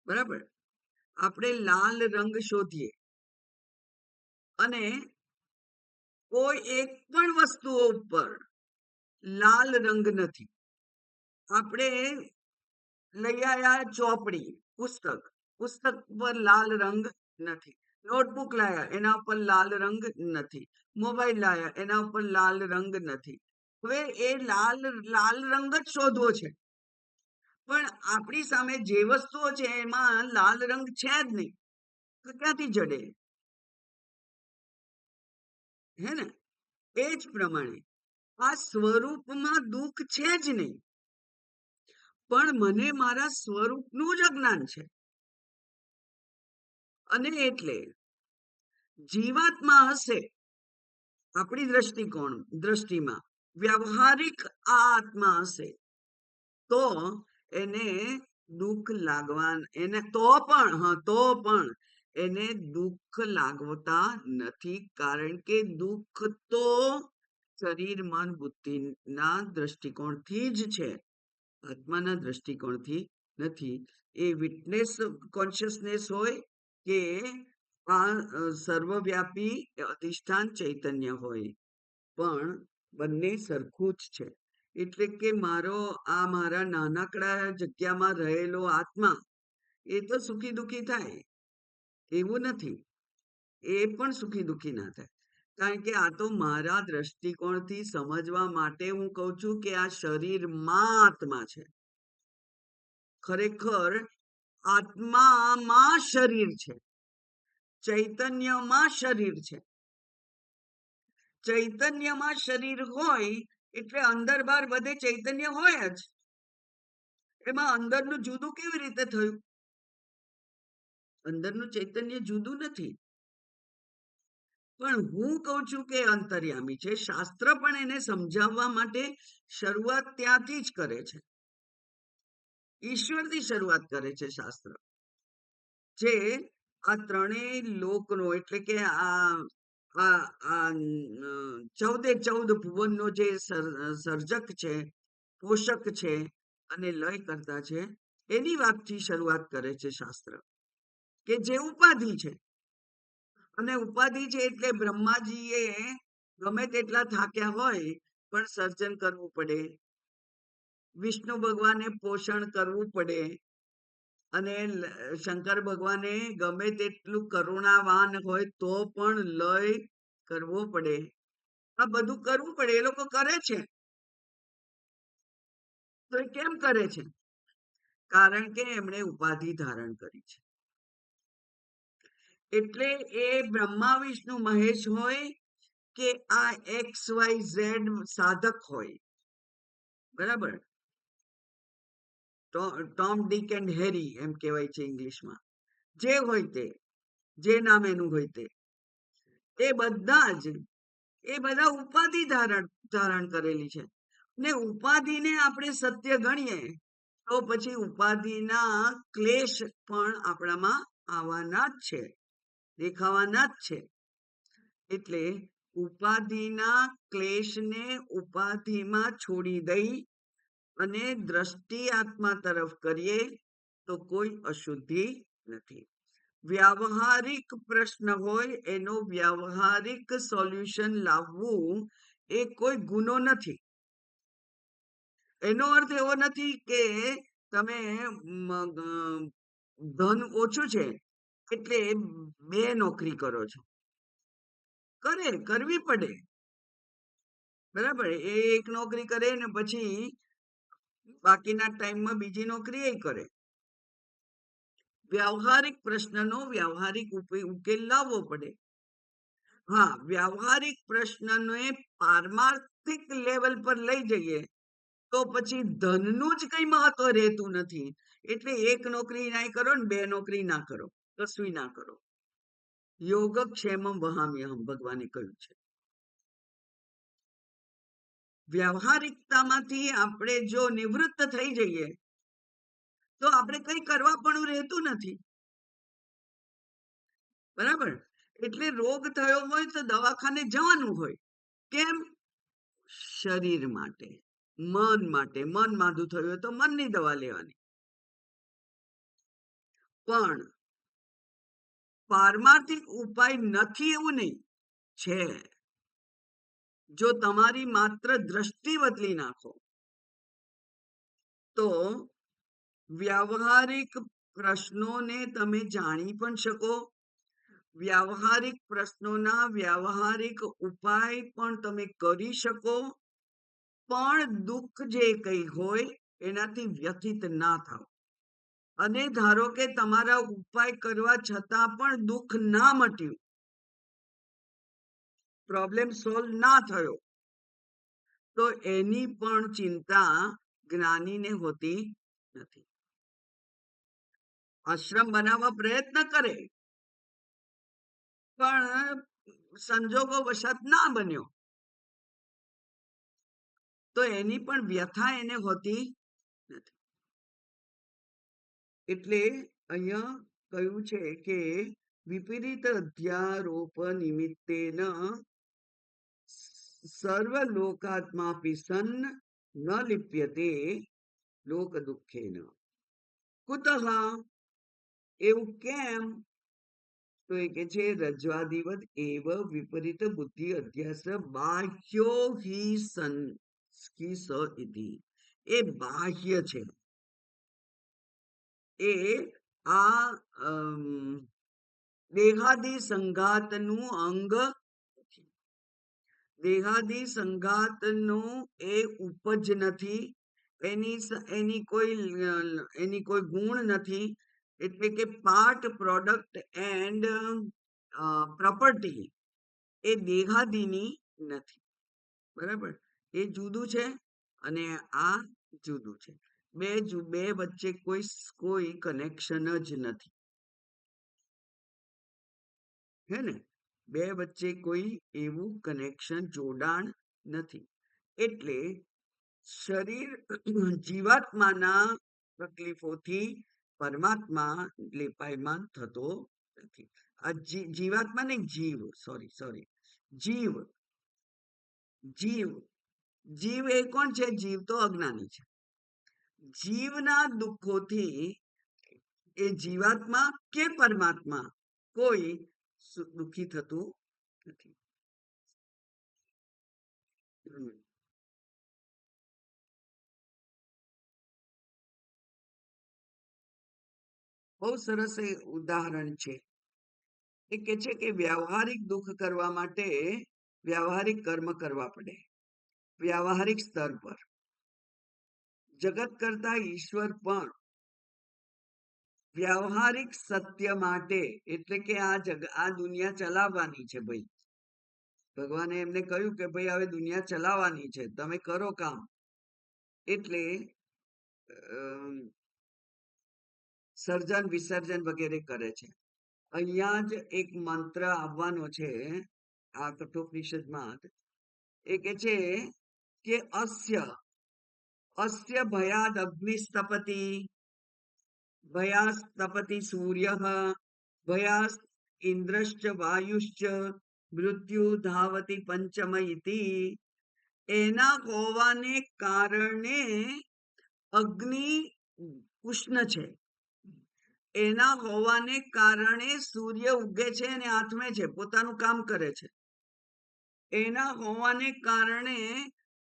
બરાબર. આપણે લાલ રંગ શોધીએ અને કોઈ એક પણ વસ્તુઓ ઉપર લાલ રંગ નથી. આપણે લઈ આવ્યા ચોપડી, પુસ્તક પર લાલ રંગ નથી. નોટબુક લાયા, એના ઉપર લાલ રંગ નથી. મોબાઈલ લાયા, એના ઉપર લાલ રંગ નથી. હવે એ લાલ રંગ જ શોધવો છે, પણ આપણી સામે જે વસ્તુઓ છે એમાં લાલ રંગ છે જ નહીં, તો ક્યાંથી જડે? હે ને? એ જ પ્રમાણે આ સ્વરૂપમાં દુઃખ છે જ નહીં, પણ મને મારા સ્વરૂપનું જ અજ્ઞાન છે. અને એટલે જીવાત્મા હશે આપણી દ્રષ્ટિમાં, વ્યવહારિક આ આત્મા હશે, તો એને દુઃખ લાગવા, એને તો પણ એને દુઃખ લાગતા નથી. કારણ કે દુઃખ તો શરીર, મન, બુદ્ધિના દ્રષ્ટિકોણથી જ છે, આત્માના દ્રષ્ટિકોણથી નથી. એ વિટનેસ કોન્શિયસનેસ હોય કે આ સર્વવ્યાપી અધિષ્ઠાન ચૈતન્ય હોય, પણ બંને સરખું જ છે. એટલે કે મારા નાનકડા જગ્યામાં રહેલો આત્મા એ તો સુખી દુઃખી થાય એવું નથી, એ પણ સુખી દુઃખી ના થાય. કારણ કે આ તો મારા દ્રષ્ટિકોણથી સમજવા માટે હું કહું છું કે આ શરીરમાં આત્મા છે. ખરેખર આત્મામાં શરીર છે, ચૈતન્યમાં શરીર છે. ચૈતન્યમાં શરીર હોય એટલે અંદર બહાર બધે ચૈતન્ય હોય જ. એમાં અંદરનું જુદું કેવી રીતે થયું? અંદરનું ચૈતન્ય જુદું નથી. પણ હું કહું છું કે અંતર્યામી છે. શાસ્ત્ર પણ એને સમજાવવા માટે શરૂઆત ત્યાંથી જ કરે છે, ઈશ્વરથી શરૂઆત કરે છે શાસ્ત્ર. જે આ ત્રણેય લોકનો, એટલે કે આ 14 ભુવનનો જે સર્જક છે, પોષક છે અને લય કરતા છે, એની વાતથી શરૂઆત કરે છે શાસ્ત્ર, કે જે ઉપાધિ છે. અને ઉપાધિ છે એટલે બ્રહ્માજીએ ગમે તેટલા થાક્યા હોય પણ સર્જન કરવું પડે. વિષ્ણુ ભગવાને પોષણ કરવું પડે. અને શંકર ભગવાને ગમે તેટલું કરુણાવાન હોય તો પણ લય કરવો પડે. આ બધું કરવું પડે. એ લોકો કરે છે. તો એ કેમ કરે છે? કારણ કે એમણે ઉપાધિ ધારણ કરી છે. એટલે એ બ્રહ્મા વિષ્ણુ મહેશ હોય કે આ XYZ સાધક હોય, બરાબર, ટોમ ડીક એન્ડ હેરી એમ કહેવાય છે ઇંગ્લિશમાં. જે હોય તે, જે નામ એનું હોય તે, એ બધા ઉપાધિ ધારણ કરેલી છે. ને ઉપાધિને આપણે સત્ય ગણીએ તો પછી ઉપાધિના ક્લેશ પણ આપણામાં આવવાના જ છે, દેખાવાના જ છે. એટલે ઉપાધિના ક્લેશને ઉપાધિમાં છોડી દઈ અને દ્રષ્ટિ આત્મા તરફ કરીએ તો કોઈ અશુદ્ધિ નથી. વ્યાવહારિક પ્રશ્ન હોય એનો વ્યાવહારિક સોલ્યુશન લાવવું એ કોઈ ગુનો નથી. એનો અર્થ એવો નથી કે તમે ધન ઓછું છે એટલે 2 નોકરી કરો છો. કરવી પડે, બરાબર. એ એક નોકરી કરે ને પછી બાકીના ટાઈમમાં બીજી નોકરી એ કરે. વ્યાવહારિક પ્રશ્નનો વ્યાવહારિક ઉકેલ લાવવો પડે. હા, વ્યાવહારિક પ્રશ્નને પારમાર્થિક લેવલ પર લઈ જઈએ તો પછી ધનનું જ કઈ મહત્વ રહેતું નથી. એટલે એક નોકરી ના કરો ને 2 નોકરી ના કરો, કશું ના કરો. યોગક્ષેમમ વહામ્યહમ ભગવાને કહ્યું છે. વ્યાવહારિકતામાંથી આપણે જો નિવૃત્ત થઈ જઈએ તો આપણે કઈ કરવા પણ રહેતું નથી, બરાબર. એટલે રોગ થયો હોય તો દવાખાને જવાનું હોય. કેમ? શરીર માટે, મન માટે. મન માંદું થયું હોય તો મનની દવા લેવાની. પણ પારમાર્થિક ઉપાય નથી એવું નહીં, છે. જો તમારી માત્ર દ્રષ્ટિ બદલી નાખો તો વ્યાવહારિક પ્રશ્નોને તમે જાણી પણ શકો. વ્યાવહારિક પ્રશ્નોના વ્યાવહારિક ઉપાય પણ તમે કરી શકો. પણ દુઃખ જે કંઈ હોય એનાથી વ્યથિત ના થાવ. અને ધારો કે તમારા ઉપાય કરવા છતાં પણ દુઃખ ના મટ્યું, પ્રોબ્લેમ સોલ્વ ના થયો, તો એની પણ ચિંતા જ્ઞાનીને હોતી નથી. આશ્રમ બનાવવા પ્રયત્ન કરે પણ સંજોગો વશાત ના બન્યો તો એની પણ વ્યથા એને હોતી નથી. એટલે અહીંયા કહ્યું છે કે વિપરીત અધ્યારોપ નિમિત્તેન સર્વલોકાત્માપી સન્ન ન લિપ્યતે લોક દુઃખેન. કુતઃ? એવું કેમ? તો એ કે છે રજ્વાદિવદ એવ વિપરીત બુદ્ધિ અધ્યાસ બાહ્યો હિ સન સ ઇતિ. એ બાહ્ય છે. એ આ દેહાદી સંઘાતનું અંગ, દેહાદી સંઘાતનું એ ઉપજ નથી. એની કોઈ ગુણ નથી. એટલે કે પાર્ટ, પ્રોડક્ટ એન્ડ પ્રોપર્ટી એ દેહાદીની નથી, બરાબર. એ જુદું છે અને આ જુદું છે. બે વચ્ચે કોઈ કનેક્શન જ નથી, હે ને. બે વચ્ચે કોઈ એવું કનેક્શન, જોડાણ નથી. એટલે શરીર જીવાત્માના તકલીફોથી પરમાત્મા લેપાયમાન થતો નથી. આ જીવાત્મા ને જીવ, સોરી, જીવ જીવ જીવ એ કોણ છે? જીવ તો અજ્ઞાની છે. જીવના દુઃખોથી એ જીવાત્મા કે પરમાત્મા કોઈ દુઃખી થતું નથી. હમ. બહુ સરસ એ ઉદાહરણ છે. એ કે છે કે વ્યવહારિક દુઃખ કરવા માટે વ્યવહારિક કર્મ કરવા પડે, વ્યવહારિક સ્તર પર. જગત કરતા ઈશ્વર પણ વ્યવહારિક સત્ય માટે, એટલે કે આ દુનિયા ચલાવવાની છે ભાઈ. ભગવાને એમને કહ્યું કે ભાઈ હવે દુનિયા ચલાવવાની છે, તમે કરો કામ. એટલે સર્જન વિસર્જન વગેરે કરે છે. અહીંયા જ એક મંત્ર આવવાનો છે આ કઠોપનિષદમાં. એ કે છે કે અસ્ય ભયાદ અગ્નિસ્તપતિ, ભયાસ્તપતિ સૂર્ય, ભયાસ ઇન્દ્રશ્ચ વાયુશ્ચ, મૃત્યુ ધાવતી પંચમ ઇતિ. એના હોવાને કારણે અગ્નિ ઉષ્ણ છે, એના હોવાને કારણે સૂર્ય ઉગે છે અને આથમે છે, પોતાનું કામ કરે છે. એના હોવાને કારણે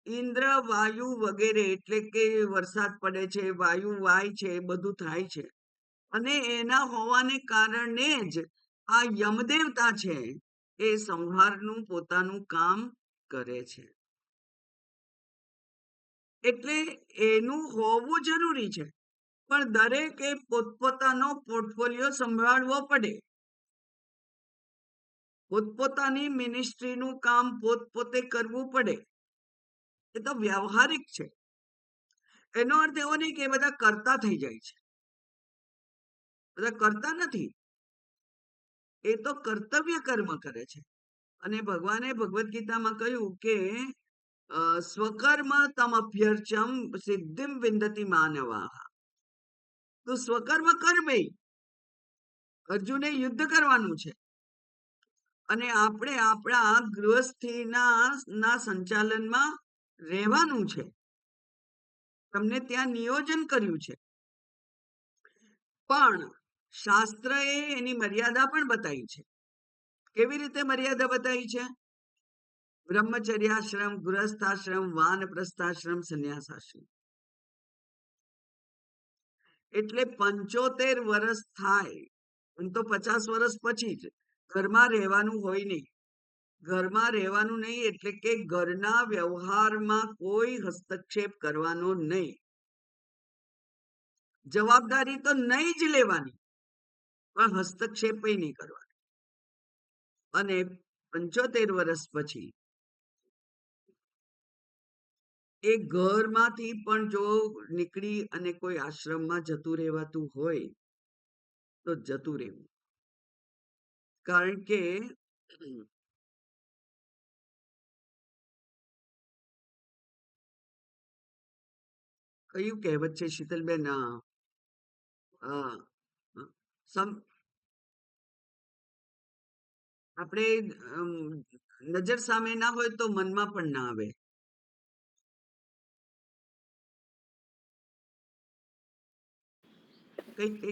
ઇન્દ્ર વાયુ વગેરે, એટલે કે વરસાદ પડે છે, વાયુ વાય છે, બધું થાય છે. અને એના હોવાને કારણે જ આ યમદેવતા છે એ સંહારનું પોતાનું કામ કરે છે. એટલે એનું હોવું જરૂરી છે, પણ દરેકે પોતપોતાનો પોર્ટફોલિયો સંભાળવો પડે. પોતપોતાની મિનિસ્ટ્રીનું કામ પોતે કરવું પડે. એ તો વ્યવહારિક છે. એનો અર્થ એવો નહીં કે બધા કરતા થઈ જાય છે, બધા કરતા નથી. એ તો કર્તવ્ય કર્મ કરે છે. અને ભગવાને ભગવદ્ ગીતામાં કહ્યું કે સ્વકર્મ તમ અભ્યર્ચમ સિદ્ધિમ વિંદતી માનવા. તો સ્વકર્મ કર્મે અર્જુને યુદ્ધ કરવાનું છે, અને આપણે આપણા ગૃહસ્થીના સંચાલનમાં રહેવાનું છે. તમને ત્યાં નિયોજન કર્યું છે, પણ શાસ્ત્રએ એની મર્યાદા પણ બતાવી છે. કેવી રીતે મર્યાદા બતાવી છે? બ્રહ્મચર્યાશ્રમ, ગૃહસ્થાશ્રમ, વાનપ્રસ્થાશ્રમ, સંન્યાસાશ્રમ. એટલે 75 વર્ષ થાય, એમ તો 50 વર્ષ પછી જ ઘરમાં રહેવાનું હોય નહીં. ઘરમાં રહેવાનું નહીં એટલે કે ઘરના વ્યવહારમાં કોઈ હસ્તક્ષેપ કરવાનો નહીં. જવાબદારી તો નહીં જ લેવાની, પણ હસ્તક્ષેપ નહીં કરવાનો. અને 75 વર્ષ પછી એ ઘરમાંથી પણ જો નીકળી અને કોઈ આશ્રમમાં જતું રહેવાતું હોય તો જતું રહેવું. કારણ કે કયું કહેવત છે શીતલબેન? આપણે નજર સામે ના હોય તો મનમાં પણ ના આવે.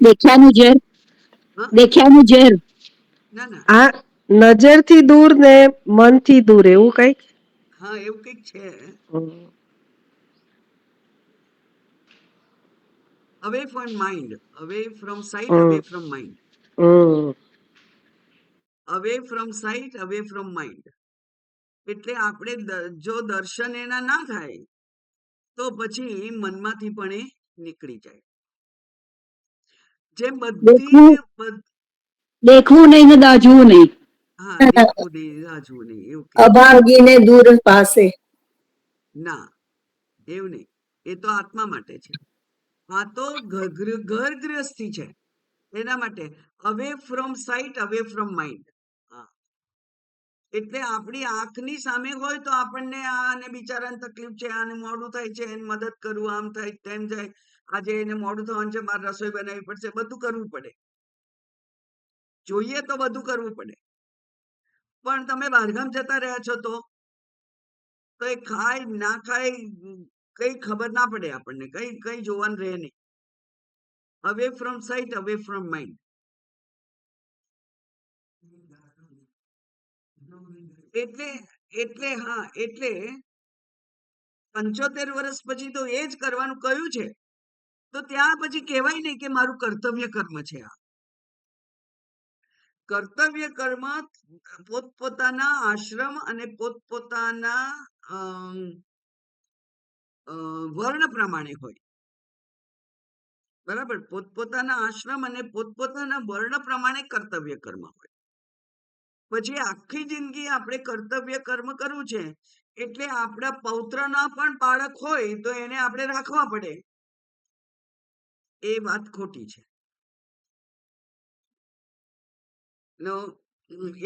દેખ્યાનું ઝેર, દેખ્યાનું ઝેર. ના ના, આ નજરથી દૂર ને મનથી દૂર, એવું કઈક. હા એવું કઈક છે. Away from mind, away from sight, away from mind. Away from sight, away from mind. એટલે આપણે જો દર્શન એના ના થાય તો પછી મનમાંથી પણ એ નીકળી જાય. જેમ બધી દેખવું નહીં ને દાજવું નહીં. હા, દેખવું નહીં, રાજવું નહીં, એવું કે અભાગીને દૂર પાસે. ના, એવું નહીં. એ તો આત્મા માટે છે. આ તો ઘર ગૃહસ્થી છે, એના માટે. Away from site, away from mind. એટલે આપણી આંખની સામે હોય તો આપણને આને બિચારાને તકલીફ છે, આને મોડું થાય છે, એને મદદ કરું, આમ થાય તેમ થાય, આજે એને મોડું થવાનું છે, મારે રસોઈ બનાવવી પડશે, બધું કરવું પડે. જોઈએ તો બધું કરવું પડે. પણ તમે બહારગામ જતા રહ્યા છો તો એ ખાય ના ખાય કઈ ખબર ના પડે આપણને, કઈ જોવાનું રહે નહીં. Away from site, away from mind. એટલે એટલે 75 વર્ષ પછી તો એ જ કરવાનું કહ્યું છે, તો ત્યાં પછી કહેવાય નહીં કે મારું કર્તવ્ય કર્મ છે. આ કર્તવ્ય કર્મ પોતપોતાના આશ્રમ અને પોતપોતાના વર્ણ પ્રમાણે હોય. બરાબર, પોતપોતાના આશ્રમ અને પોતપોતાના વર્ણ પ્રમાણે કર્તવ્ય કર્મ હોય. પછી આખી જિંદગી આપણે કર્તવ્ય કર્મ કરવું છે, એટલે આપણા પૌત્રના પણ બાળક હોય તો એને આપણે રાખવા પડે, એ વાત ખોટી છે.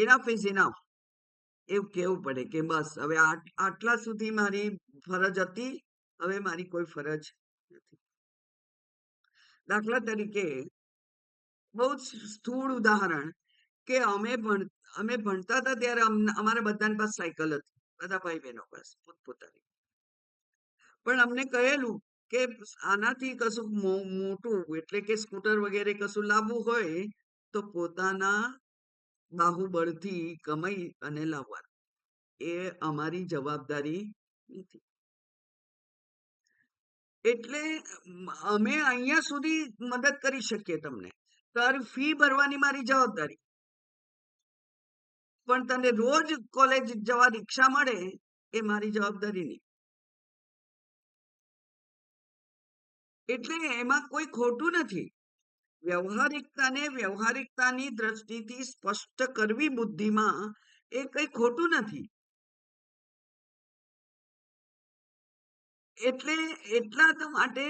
ઇનફ ઇઝ ઇનફ એવું કહેવું પડે કે બસ હવે આટલા સુધી મારી ફરજ હતી, હવે મારી કોઈ ફરજ નથી. દાખલા તરીકે બહુ જ સ્થૂળ ઉદાહરણ કે અમે ભણતા હતા ત્યારે અમારા બધાની પાસે સાયકલ હતી, બધા ભાઈ બહેનો પાસે પોતપોતાની. પણ અમને કહેલું કે આનાથી કશું મોટું એટલે કે સ્કૂટર વગેરે કશું લાવવું હોય તો પોતાના બાહુબળથી કમાઈ અને લાવવાનું, એ અમારી જવાબદારી નથી. એટલે અમે અહીંયા સુધી મદદ કરી શકીએ તમને, તારી ફી ભરવાની મારી જવાબદારી, પણ તને રોજ કોલેજ જવા રિક્ષા મળે એ મારી જવાબદારી નહીં. એટલે એમાં કોઈ ખોટું નથી. વ્યવહારિકતાની દ્રષ્ટિથી સ્પષ્ટ કરવી બુદ્ધિમાં એ કઈ ખોટું નથી. એટલે એટલા તો માટે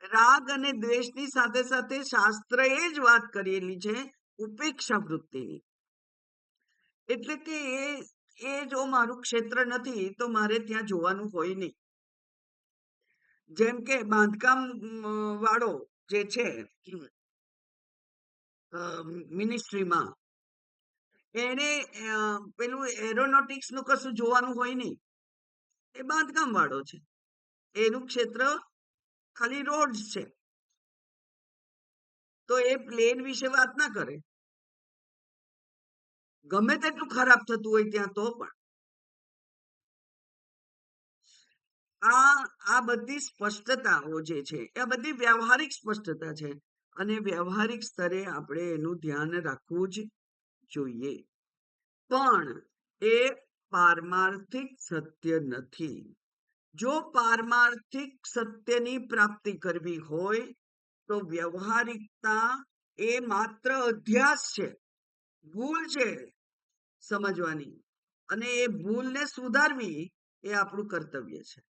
રાગ અને દ્વેષની સાથે સાથે શાસ્ત્રએ જ વાત કરેલી છે ઉપેક્ષા વૃત્તિની. એટલે કે એ જો મારું ક્ષેત્ર નથી તો મારે ત્યાં જોવાનું હોય નહીં. જેમ કે બાંધકામ વાળો જે છે મિનિસ્ટ્રીમાં, એને પેલું એરોનોટિક્સ નું કશું જોવાનું હોય નહીં, એ બાંધકામ વાળો છે, એનું ક્ષેત્ર ખાલી રોડ છે, તો એ પ્લેન વિશે વાત ના કરે, ગમે તેટલું ખરાબ થતું હોય ત્યાં તો પણ. આ બધી સ્પષ્ટતાઓ જે છે એ બધી વ્યવહારિક સ્પષ્ટતા છે, અને વ્યવહારિક સ્તરે આપણે એનું ધ્યાન રાખવું જ જોઈએ. પણ એ પારમાર્થિક સત્ય નથી. જો પારમાર્થિક સત્યની પ્રાપ્તિ કરવી હોય તો વ્યવહારિકતા એ માત્ર અધ્યાસ છે, ભૂલ છે સમજવાની, અને એ ભૂલને સુધારવી એ આપણું કર્તવ્ય છે.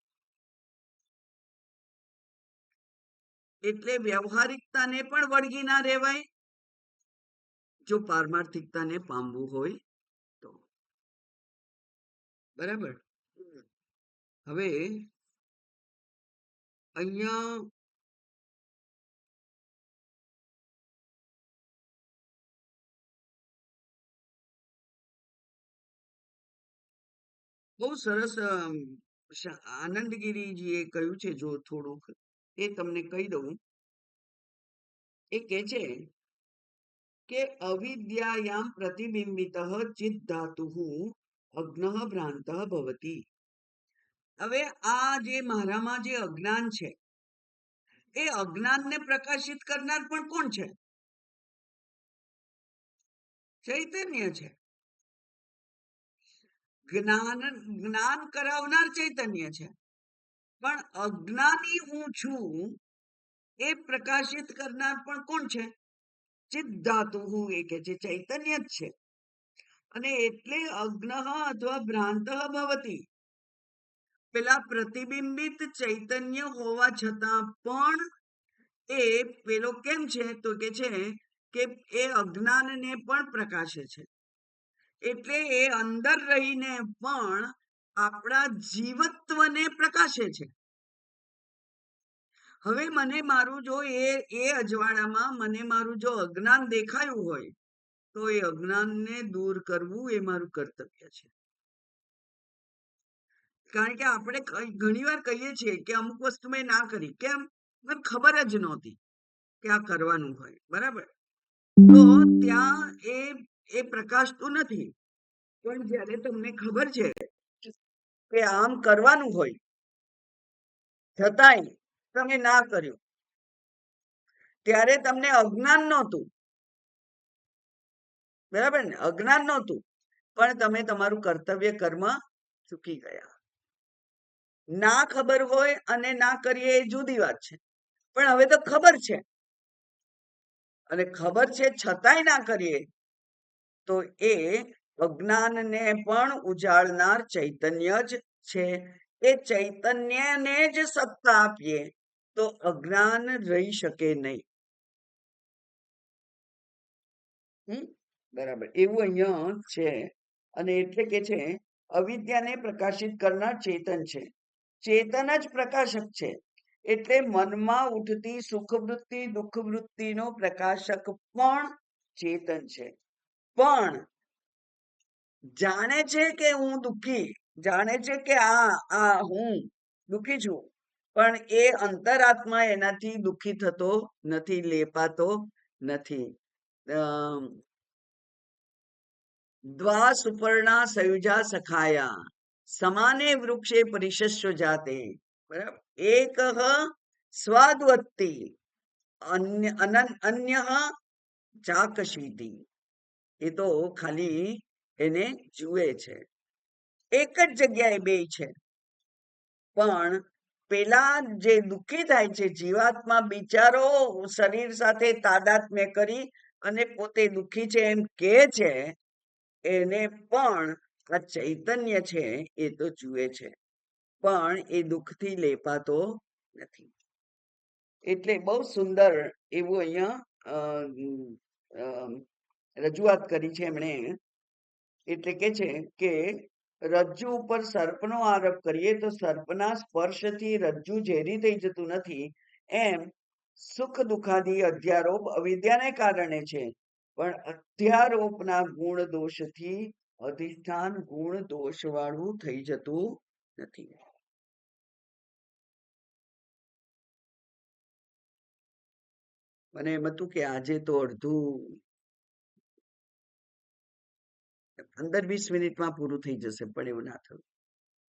એટલે વ્યવહારિકતાને પણ વળગી ના રહેવાય જો પારમાર્થિકતાને પામવું હોય તો. બરાબર. હવે અહીંયા બહુ સરસ આનંદગીરીજીએ કહ્યું છે, જો થોડુંક એ તમને કહી દઉં. એ કહે છે કે અવિદ્યાયામ પ્રતિબિંબિત ચિત્ત ધાતુ અગ્ન ભ્રાંત ભવતી. હવે આ જે મારામાં જે અજ્ઞાન છે, એ અજ્ઞાનને પ્રકાશિત કરનાર પણ કોણ છે? ચૈતન્ય છે. જ્ઞાન કરાવનાર ચૈતન્ય છે, પણ અજ્ઞાની હું છું એ પ્રકાશિત કરનાર પણ કોણ છે? ચિત્ત ધાતુ એ કે છે ચૈતન્ય જ છે. અને એટલે અગ્ન અથવા ભ્રાંત ભવતી, પેલા પ્રતિબિંબિત ચૈતન્ય હોવા છતાં પણ એ પેલો કેમ છે તો કે છે કે એ અજ્ઞાનને પણ પ્રકાશે છે. એટલે એ અંદર રહીને પણ આપણા જીવત્વને પ્રકાશે છે. હવે મને મારું જો એ અજવાળામાં મને મારું જો અજ્ઞાન દેખાયું હોય તો એ અજ્ઞાનને દૂર કરવું એ મારું કર્તવ્ય છે. કારણ કે આપણે ઘણી વાર કહીએ છીએ કે અમુક વસ્તુ મેં ના કરી, કેમ? મને ખબર જ નહોતી કે આ કરવાનું હોય. બરાબર, તો ત્યાં એ પ્રકાશતું નથી. પણ જ્યારે તમને ખબર છે કે આમ કરવાનું હોય છતાંય તમે ના કર્યું, ત્યારે તમને અજ્ઞાન નહોતું, બરાબર ને? અજ્ઞાન નહોતું, પણ તમે તમારું કર્તવ્ય કર્મ ચૂકી ગયા. ના ખબર હોય અને ના કરીએ એ જુદી વાત છે, પણ હવે તો ખબર છે અને ખબર છે છતાંય ના કરીએ તો એ અજ્ઞાનને પણ ઉજાળનાર ચૈતન્ય જ છે. એ ચૈતન્યને જ સત્તા આપીએ તો અજ્ઞાન રહી શકે નહીં. બરાબર, એવું અહીંયા છે. અને એટલે કે છે અવિદ્યાને પ્રકાશિત કરનાર ચેતન છે. ચેતન જ પ્રકાશક છે. એટલે મનમાં ઉઠતી સુખ વૃત્તિ દુઃખ વૃત્તિનો પ્રકાશક પણ ચેતન છે. પણ જાણે છે કે હું દુઃખી, જાણે છે કે આ હું દુઃખી છું, પણ એ અંતરાત્મા એનાથી દુઃખી થતો નથી, લેપાતો નથી. દ્વા સુપર્ણા સયુજા સખાયા સમાને વૃક્ષે પરિશસ્વ જાતે. બરાબર, એક સ્વાદવત્તિ અન્ય ચાકશીતી. એ તો ખાલી એને જુએ છે, એક જ જગ્યાએ બે છે. પણ પેલા જે દુઃખી થાય છે જીવાત્મા બિચારો શરીર સાથે તાદાત્મ્ય કરી અને પોતે દુઃખી છે એમ કે છે, એને પણ આ ચૈતન્ય છે એ તો જુએ છે, પણ એ દુઃખથી લેપાતો નથી. એટલે બહુ સુંદર એવું અહીંયા રજૂઆત કરી છે એમણે. એટલે કે છે કે રજ્જુ ઉપર સર્પનો આરોપ કરીએ તો સર્પના સ્પર્શથી રજ્જુ ઝેરી થઈ જતું નથી, એમ સુખ દુઃખાદી અધ્યારોપ અવિદ્યાને કારણે છે. પણ અધ્યારોપના ગુણ દોષથી અધિષ્ઠાન ગુણ દોષ વાળું થઈ જતું નથી. મને એમ હતું કે આજે તો અડધું 15-20 મિનિટમાં પૂરું થઈ જશે, પણ એવું ના થયું.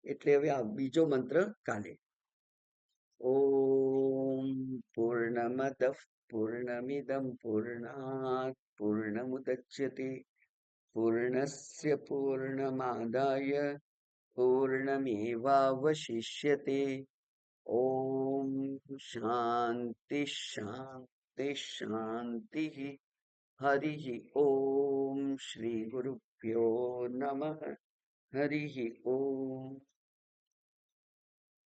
એટલે હવે આ બીજો મંત્ર કાલે. ઓમ પૂર્ણમદ પૂર્ણમિદમ પૂર્ણાત પૂર્ણમુદચ્યતે પૂર્ણસ્ય પૂર્ણમાદાય પૂર્ણમેવાવશિષ્યતે. ઓમ શાંતિ શાંતિ શાંતિ. હરિ ઓમ શ્રી ગુરુભ્યો નમઃ. હરિ ઓમ.